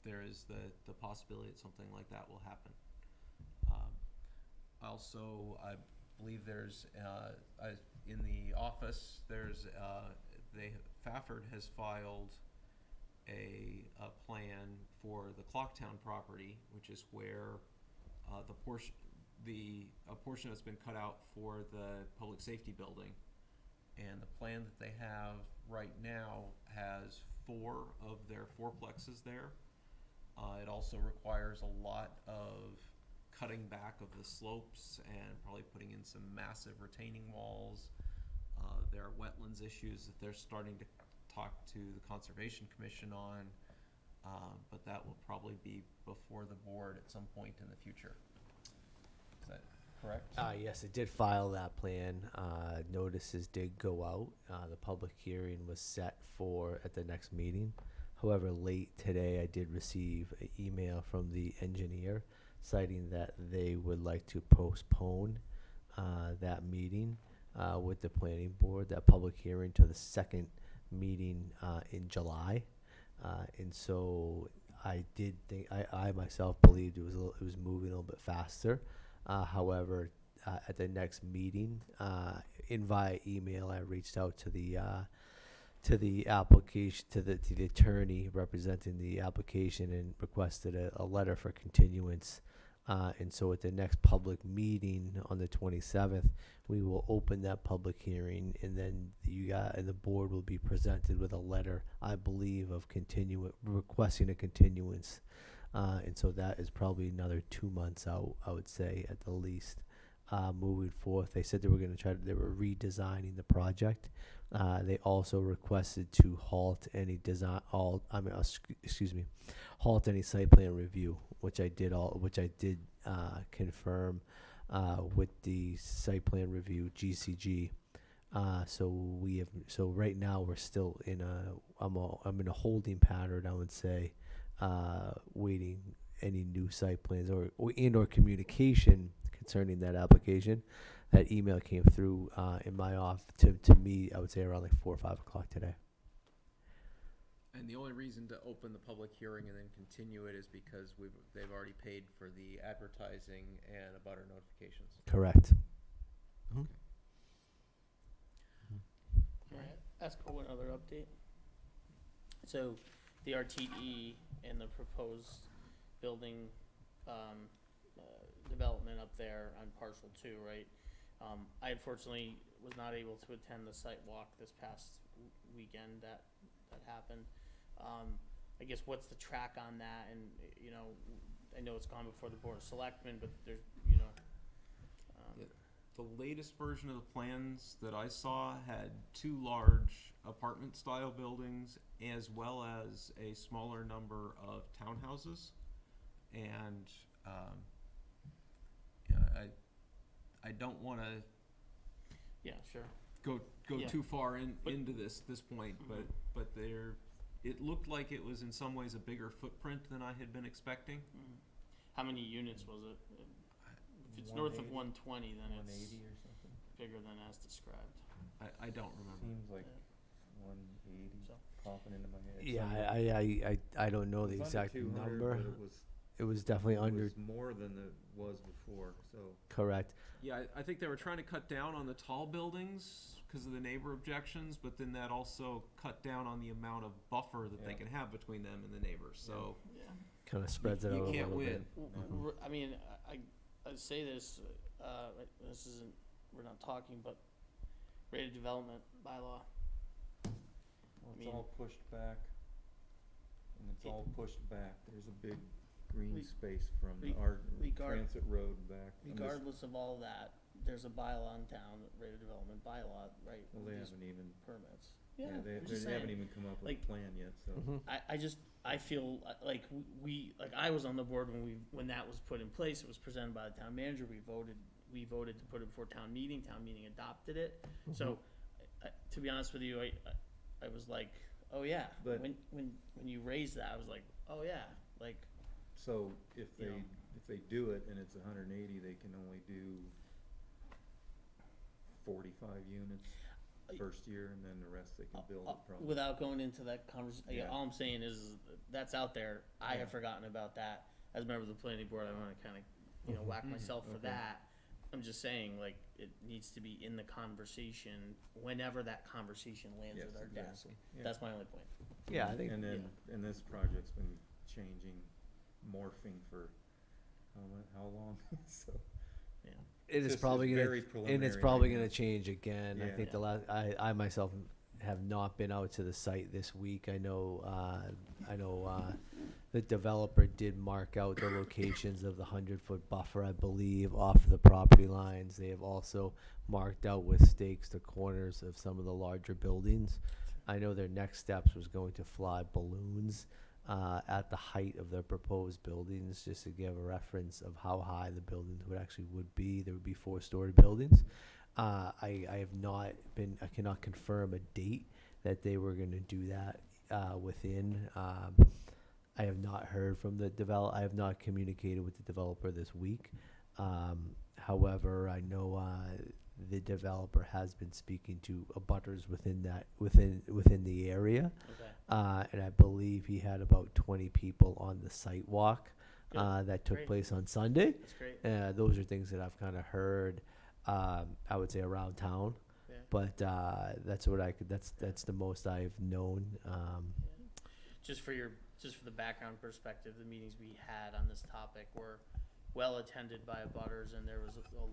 [SPEAKER 10] there is the possibility that something like that will happen. Also, I believe there's in the office Fafford has filed a plan for the Clocktown property, which is where a portion that's been cut out for the public safety building. And the plan that they have right now has 4 of their 4plexes there. It also requires a lot of cutting back of the slopes and probably putting in some massive retaining walls. There are wetlands issues that they're starting to talk to the Conservation Commission on, but that will probably be before the board at some point in the future. Is that correct?
[SPEAKER 5] Yes, it did file that plan. Notices did go out. The public hearing was set for at the next meeting. However, late today, I did receive an email from the engineer citing that they would like to postpone that meeting with the planning board, that public hearing, to the second meeting in July. And so I did think, I myself believed it was moving a little bit faster. However, at the next meeting, via email, I reached out to the application, to the attorney representing the application, and requested a letter for continuance. And so at the next public meeting on the 27th, we will open that public hearing, and then the board will be presented with a letter, I believe, of requesting a continuance. And so that is probably another 2 months out, I would say, at the least, moving forth. They said they were going to they were redesigning the project. They also requested to halt any halt any site plan review, which I did confirm with the site plan review, GCG. So right now we're still I'm in a holding pattern, I would say, waiting any new site plans or communication concerning that application. That email came through in my office to me, I would say, around like 4 or 5 o'clock today.
[SPEAKER 10] And the only reason to open the public hearing and then continue it is because they've already paid for the advertising and abutter notifications.
[SPEAKER 5] Correct.
[SPEAKER 2] Can I ask for one other update? So the RTE and the proposed building development up there on parcel 2, right? I unfortunately was not able to attend the site walk this past weekend that happened. I guess what's the track on that, and I know it's gone before the Board of Selectmen, but there's, you know,
[SPEAKER 10] Yeah. The latest version of the plans that I saw had 2 large apartment-style buildings as well as a smaller number of townhouses. And, yeah, I don't wanna
[SPEAKER 2] yeah, sure.
[SPEAKER 10] go
[SPEAKER 2] Yeah.
[SPEAKER 10] too far
[SPEAKER 2] But-
[SPEAKER 10] into this point,
[SPEAKER 2] Mhm.
[SPEAKER 10] but it looked like it was in some ways a bigger footprint than I had been expecting.
[SPEAKER 2] Mhm. How many units was it? If it's north of
[SPEAKER 6] 180,
[SPEAKER 2] 120, then it's
[SPEAKER 6] 180 or something.
[SPEAKER 2] bigger than as described.
[SPEAKER 10] I don't remember.
[SPEAKER 6] Seems like
[SPEAKER 2] Yeah.
[SPEAKER 6] 180
[SPEAKER 2] So-
[SPEAKER 6] popping into my head.
[SPEAKER 5] Yeah,
[SPEAKER 6] somewhere.
[SPEAKER 5] I don't know
[SPEAKER 6] It
[SPEAKER 5] the
[SPEAKER 6] was under
[SPEAKER 5] exact
[SPEAKER 6] 200,
[SPEAKER 5] number.
[SPEAKER 6] but
[SPEAKER 5] It was definitely
[SPEAKER 6] it
[SPEAKER 5] under,
[SPEAKER 6] was more than it was before, so.
[SPEAKER 5] correct.
[SPEAKER 10] Yeah, I think they were trying to cut down on the tall buildings because of the neighbor objections, but then that also cut down on the amount of buffer that they
[SPEAKER 6] Yeah.
[SPEAKER 10] can have between them and the neighbors, so.
[SPEAKER 2] Yeah.
[SPEAKER 5] Kind of spreads it
[SPEAKER 10] You
[SPEAKER 5] out a
[SPEAKER 10] can't
[SPEAKER 5] little
[SPEAKER 10] win.
[SPEAKER 5] bit.
[SPEAKER 2] I mean, I'd say this, this isn't, we're not talking, but rated development bylaw.
[SPEAKER 6] Well,
[SPEAKER 2] mean-
[SPEAKER 6] it's all pushed back, and it's all pushed back. There's a big green
[SPEAKER 2] Re-
[SPEAKER 6] space from
[SPEAKER 2] re-
[SPEAKER 6] our
[SPEAKER 2] regard-
[SPEAKER 6] transit road back. I'm just-
[SPEAKER 2] Regardless of all that, there's a bylaw in town, rated development bylaw, right?
[SPEAKER 6] Well,
[SPEAKER 2] with
[SPEAKER 6] they
[SPEAKER 2] these
[SPEAKER 6] haven't even,
[SPEAKER 2] permits.
[SPEAKER 6] yeah,
[SPEAKER 2] Yeah,
[SPEAKER 6] they
[SPEAKER 2] I'm just
[SPEAKER 6] haven't
[SPEAKER 2] saying.
[SPEAKER 6] even come up with
[SPEAKER 2] Like-
[SPEAKER 6] a plan yet, so.
[SPEAKER 5] Mhm.
[SPEAKER 2] I feel like like I was on the board when that was put in place. It was presented by the town manager. We voted to put it before town meeting. Town meeting adopted it. So, to be honest with you, I was like, oh yeah.
[SPEAKER 6] But-
[SPEAKER 2] when you raised that, I was like, oh yeah. Like,
[SPEAKER 6] So if
[SPEAKER 2] You
[SPEAKER 6] they,
[SPEAKER 2] know.
[SPEAKER 6] if they do it and it's 180, they can only do 45 units first year, and then the rest they can build it probably.
[SPEAKER 2] without going into that conversation,
[SPEAKER 6] Yeah.
[SPEAKER 2] all I'm saying is that's out there. I
[SPEAKER 6] Yeah.
[SPEAKER 2] have forgotten about that. As a member of the planning board, I want to kind of, whack myself for
[SPEAKER 6] Okay.
[SPEAKER 2] that. I'm just saying, like, it needs to be in the conversation whenever that conversation lands
[SPEAKER 6] Yes,
[SPEAKER 2] at our desk.
[SPEAKER 6] exactly. Yeah.
[SPEAKER 2] That's my only point.
[SPEAKER 5] Yeah, I think,
[SPEAKER 6] And then, and this project's been changing, morphing for how long? So,
[SPEAKER 5] it is
[SPEAKER 6] This
[SPEAKER 5] probably
[SPEAKER 6] is
[SPEAKER 5] gonna,
[SPEAKER 6] very
[SPEAKER 5] and it's
[SPEAKER 6] preliminary
[SPEAKER 5] probably
[SPEAKER 6] right
[SPEAKER 5] gonna
[SPEAKER 6] now.
[SPEAKER 5] change again. I
[SPEAKER 6] Yeah.
[SPEAKER 5] think the last, I myself have not been out to the site this week. I know, the developer did mark out the locations of the 100-foot buffer, I believe, off the property lines. They have also marked out with stakes the corners of some of the larger buildings. I know their next steps was going to fly balloons at the height of their proposed buildings, just to give a reference of how high the buildings would be. There would be 4-story buildings. I have not been, I cannot confirm a date that they were gonna do that within. I have not heard from the I have not communicated with the developer this week. However, I know the developer has been speaking to abutters within the area.
[SPEAKER 2] Okay.
[SPEAKER 5] And I believe he had about 20 people on the site walk
[SPEAKER 2] Good.
[SPEAKER 5] that took
[SPEAKER 2] Great.
[SPEAKER 5] place on Sunday.
[SPEAKER 2] That's great.
[SPEAKER 5] Those are things that I've kind of heard, I would say, around town.
[SPEAKER 2] Yeah.
[SPEAKER 5] But that's what I could. That's the most I've known.
[SPEAKER 2] Just for the background perspective, the meetings we had on this topic were well attended by abutters, and there was a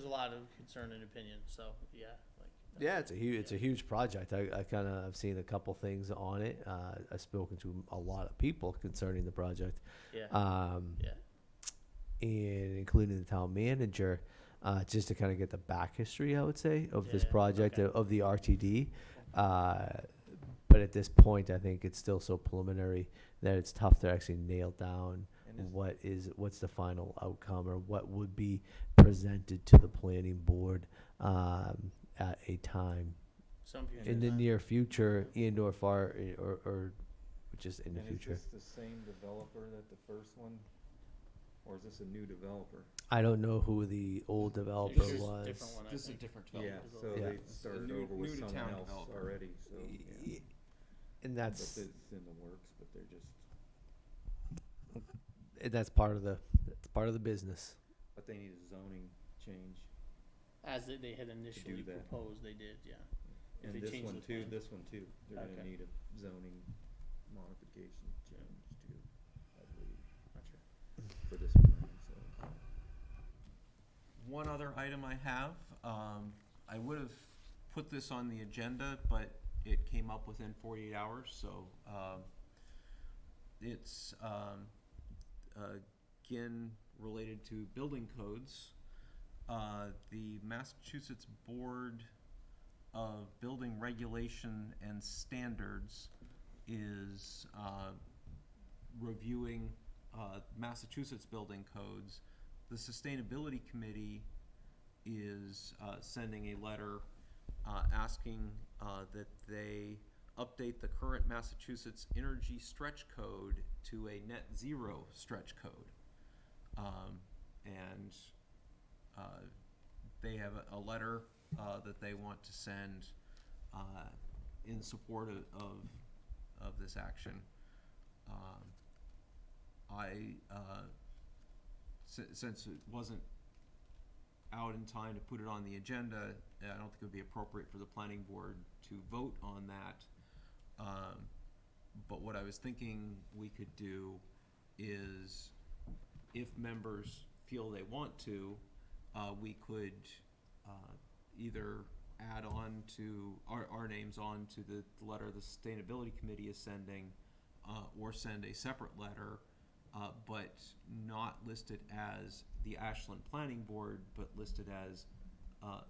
[SPEAKER 2] lot of concern and opinion. So yeah, like.
[SPEAKER 5] Yeah, it's a huge project. I kind of have seen a couple things on it. I've spoken to a lot of people concerning the project.
[SPEAKER 2] Yeah.
[SPEAKER 5] Yeah.
[SPEAKER 2] Yeah.
[SPEAKER 5] And including the town manager, just to kind of get the back history, I would say, of this
[SPEAKER 2] Yeah,
[SPEAKER 5] project,
[SPEAKER 2] okay.
[SPEAKER 5] of the RTD. But at this point, I think it's still so preliminary that it's tough to actually nail down
[SPEAKER 6] And
[SPEAKER 5] what's the final outcome, or what would be presented to the planning board at a time
[SPEAKER 2] Some future
[SPEAKER 5] in the
[SPEAKER 2] time.
[SPEAKER 5] near future and or far or just in the
[SPEAKER 6] and
[SPEAKER 5] future.
[SPEAKER 6] is this the same developer that the first one, or is this a new developer?
[SPEAKER 5] I don't know who the old developer
[SPEAKER 2] There's a
[SPEAKER 5] was.
[SPEAKER 2] different one, I
[SPEAKER 10] This is a
[SPEAKER 2] think.
[SPEAKER 10] different
[SPEAKER 6] Yeah,
[SPEAKER 10] development.
[SPEAKER 6] so
[SPEAKER 5] Yeah.
[SPEAKER 6] they started
[SPEAKER 10] new-
[SPEAKER 6] over with
[SPEAKER 10] new to
[SPEAKER 6] someone
[SPEAKER 10] town
[SPEAKER 6] else
[SPEAKER 10] developer.
[SPEAKER 6] already, so, yeah.
[SPEAKER 5] And
[SPEAKER 6] But
[SPEAKER 5] that's
[SPEAKER 6] it's in the works, but they're just,
[SPEAKER 5] that's part of the business.
[SPEAKER 6] but they need a zoning change.
[SPEAKER 2] As they had initially
[SPEAKER 6] that.
[SPEAKER 2] proposed, they did, yeah. If
[SPEAKER 6] And
[SPEAKER 2] they
[SPEAKER 6] this
[SPEAKER 2] change
[SPEAKER 6] one
[SPEAKER 2] the
[SPEAKER 6] too,
[SPEAKER 2] plan.
[SPEAKER 6] this one too, they're gonna
[SPEAKER 2] Okay.
[SPEAKER 6] need a zoning modification change too, I believe,
[SPEAKER 2] Gotcha.
[SPEAKER 6] for this plan, so.
[SPEAKER 10] One other item I have, I would have put this on the agenda, but it came up within 48 hours, so it's again, related to building codes. The Massachusetts Board of Building Regulation and Standards is reviewing Massachusetts building codes. The Sustainability Committee is sending a letter asking that they update the current Massachusetts Energy Stretch Code to a net zero stretch code. And they have a letter that they want to send in support of this action. Since it wasn't out in time to put it on the agenda, I don't think it would be appropriate for the planning board to vote on that. But what I was thinking we could do is, if members feel they want to, we could either add on to our names on to the letter the Sustainability Committee is sending, or send a separate letter, but not listed as the Ashland Planning Board, but listed as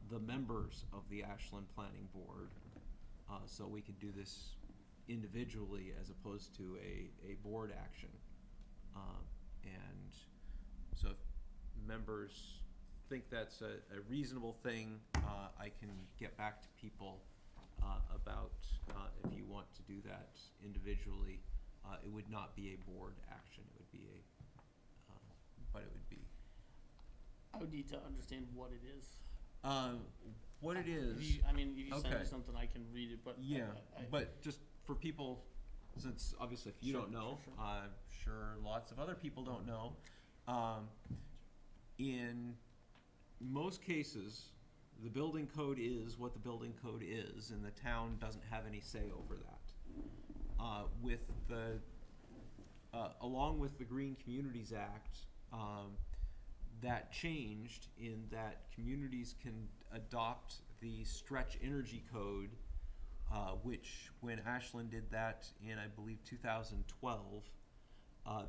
[SPEAKER 10] the members of the Ashland Planning Board. So we could do this individually as opposed to a board action. And so if members think that's a reasonable thing, I can get back to people about if you want to do that individually. It would not be a board action, it would be but it would be.
[SPEAKER 2] I would need to understand what it is.
[SPEAKER 10] What it is.
[SPEAKER 2] If you send me
[SPEAKER 10] Okay.
[SPEAKER 2] something, I can read it, but.
[SPEAKER 10] Yeah,
[SPEAKER 2] I-
[SPEAKER 10] but just for people, since obviously if you
[SPEAKER 2] Sure,
[SPEAKER 10] don't know,
[SPEAKER 2] sure.
[SPEAKER 10] I'm sure lots of other people don't know. In most cases, the building code is what the building code is, and the town doesn't have any say over that. With the, along with the Green Communities Act, that changed in that communities can adopt the stretch energy code, which when Ashland did that in, I believe, 2012,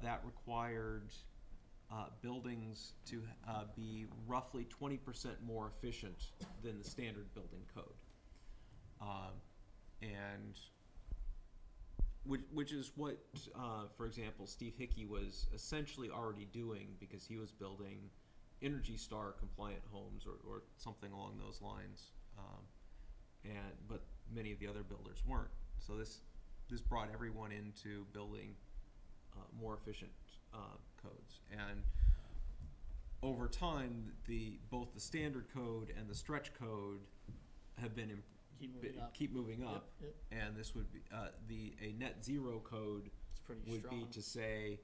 [SPEAKER 10] that required buildings to be roughly 20% more efficient than the standard building code. And which is what, for example, Steve Hickey was essentially already doing, because he was building Energy Star compliant homes or something along those lines. But many of the other builders weren't. So this brought everyone into building more efficient codes. And over time, both the standard code and the stretch code have been
[SPEAKER 2] Keep moving up. Yep.
[SPEAKER 10] and this would be a net zero code
[SPEAKER 2] It's pretty
[SPEAKER 10] would
[SPEAKER 2] strong.
[SPEAKER 10] be to say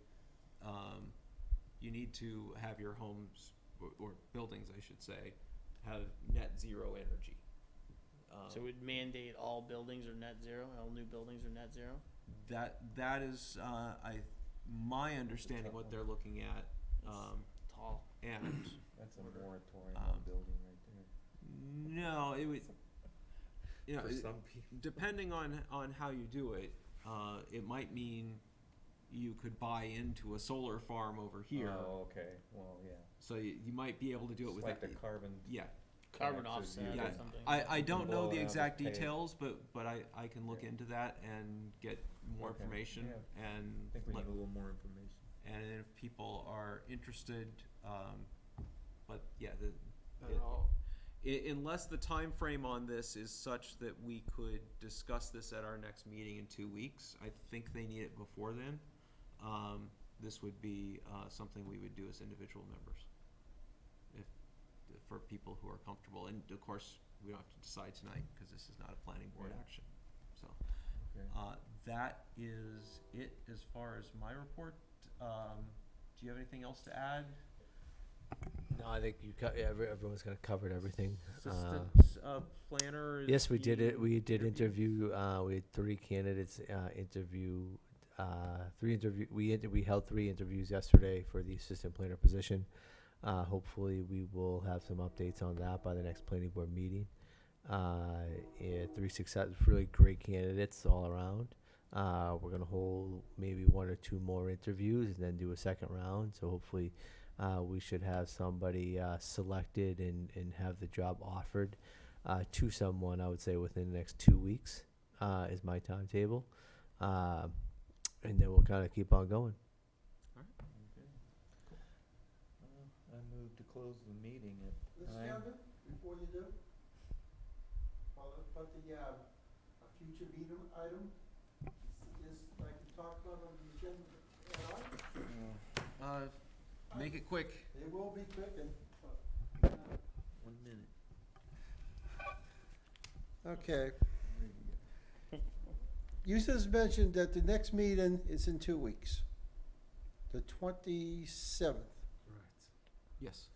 [SPEAKER 10] you need to have your homes or buildings, I should say, have net zero energy.
[SPEAKER 2] So it would mandate all buildings are net zero, all new buildings are net zero?
[SPEAKER 10] That is my understanding what they're looking at,
[SPEAKER 2] Tall.
[SPEAKER 10] and
[SPEAKER 6] That's a moratorium on building right there.
[SPEAKER 10] no, it would.
[SPEAKER 6] For some people.
[SPEAKER 10] Depending on how you do it, it might mean you could buy into a solar farm over here.
[SPEAKER 6] Oh, okay, well, yeah.
[SPEAKER 10] So you might be able to do it
[SPEAKER 6] It's
[SPEAKER 10] with
[SPEAKER 6] like
[SPEAKER 10] that.
[SPEAKER 6] the carbon.
[SPEAKER 10] Yeah,
[SPEAKER 2] Carbon
[SPEAKER 6] taxes
[SPEAKER 2] offset
[SPEAKER 6] you
[SPEAKER 2] or
[SPEAKER 10] yeah.
[SPEAKER 6] get.
[SPEAKER 2] something.
[SPEAKER 10] I don't know
[SPEAKER 6] blow
[SPEAKER 10] the
[SPEAKER 6] it out
[SPEAKER 10] exact
[SPEAKER 6] with pay.
[SPEAKER 10] details, but I can look
[SPEAKER 6] Yeah.
[SPEAKER 10] into that and get more
[SPEAKER 6] Okay,
[SPEAKER 10] information
[SPEAKER 6] yeah.
[SPEAKER 10] and
[SPEAKER 6] I think we
[SPEAKER 10] let-
[SPEAKER 6] need a little more information.
[SPEAKER 10] and if people are interested, but yeah, unless the time frame on this is such that we could discuss this at our next meeting in 2 weeks, I think they need it before then. This would be something we would do as individual members, for people who are comfortable. And of course, we don't have to decide tonight because this is not a planning board
[SPEAKER 6] Yeah.
[SPEAKER 10] action. So
[SPEAKER 6] Okay.
[SPEAKER 10] that is it as far as my report. Do you have anything else to add?
[SPEAKER 5] No, I think everyone's kind of covered everything.
[SPEAKER 10] Assistant planner.
[SPEAKER 5] Yes, we did it.
[SPEAKER 10] being
[SPEAKER 5] We did
[SPEAKER 10] interviewed.
[SPEAKER 5] interview. We had 3 candidates interview. We held 3 interviews yesterday for the assistant planner position. Hopefully, we will have some updates on that by the next planning board meeting. 3 really great candidates all around. We're gonna hold maybe 1 or 2 more interviews and then do a second round. So hopefully, we should have somebody selected and have the job offered to someone. I would say within the next 2 weeks is my timetable, and then we'll kind of keep on going.
[SPEAKER 6] I move to close the meeting at
[SPEAKER 7] Mr. Chairman, before you do, about the, a future meeting item, is like we talked about on the agenda,
[SPEAKER 10] Make it quick.
[SPEAKER 7] it will be quick and,
[SPEAKER 6] 1 minute.
[SPEAKER 7] okay. You just mentioned that the next meeting is in 2 weeks, the 27th.
[SPEAKER 9] Correct.
[SPEAKER 10] Yes.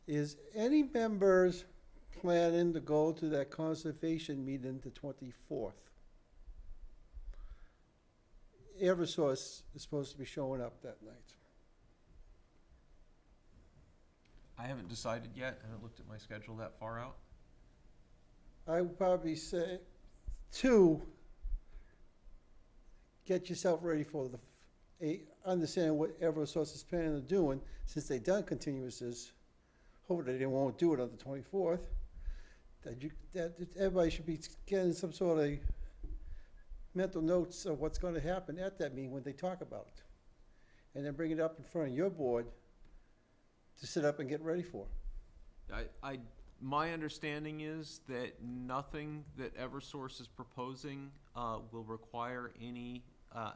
[SPEAKER 7] Is any members planning to go to that conservation meeting the 24th? Eversource is supposed to be showing up that night.
[SPEAKER 10] I haven't decided yet. I haven't looked at my schedule that far out.
[SPEAKER 7] I would probably say, 2, get yourself ready for understand what Eversource is planning on doing, since they've done continuouses. Hopefully they won't do it on the 24th. That everybody should be getting some sort of mental notes of what's gonna happen at that meeting when they talk about it. And then bring it up in front of your board to sit up and get ready for.
[SPEAKER 10] My understanding is that nothing that Eversource is proposing will require any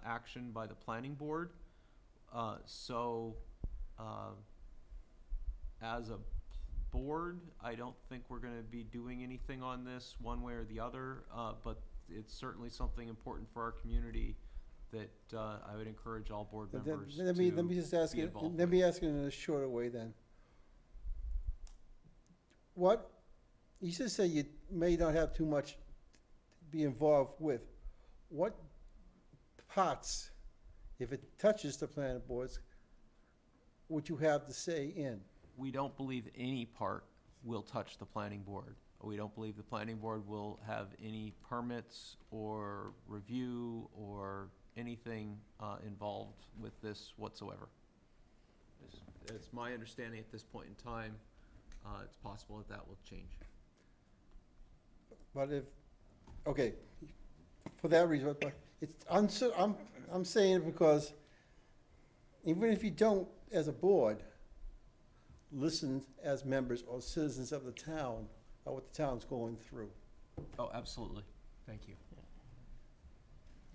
[SPEAKER 10] action by the planning board. So, as a board, I don't think we're gonna be doing anything on this one way or the other, but it's certainly something important for our community that I would encourage all board
[SPEAKER 7] But
[SPEAKER 10] members
[SPEAKER 7] then, let me just ask
[SPEAKER 10] be
[SPEAKER 7] you,
[SPEAKER 10] involved
[SPEAKER 7] let
[SPEAKER 10] with.
[SPEAKER 7] me ask it in a shorter way then. What, you just say you may not have too much to be involved with. What parts, if it touches the planning boards, would you have to say in?
[SPEAKER 10] We don't believe any part will touch the planning board. We don't believe the planning board will have any permits or review or anything involved with this whatsoever. It's my understanding at this point in time, it's possible that will change.
[SPEAKER 7] But if, okay, for that reason, but it's, I'm saying it because even if you don't, as a board, listen as members or citizens of the town, about what the town's going through.
[SPEAKER 10] Oh, absolutely. Thank you.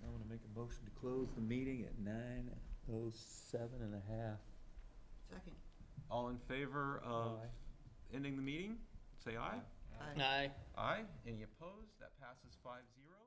[SPEAKER 6] I wanna make a motion to close the meeting at 9:07:30.
[SPEAKER 4] Second.
[SPEAKER 10] All in favor of
[SPEAKER 6] Aye.
[SPEAKER 10] ending the meeting? Say aye.
[SPEAKER 2] Aye.
[SPEAKER 10] Aye. Any opposed? That passes 5-0.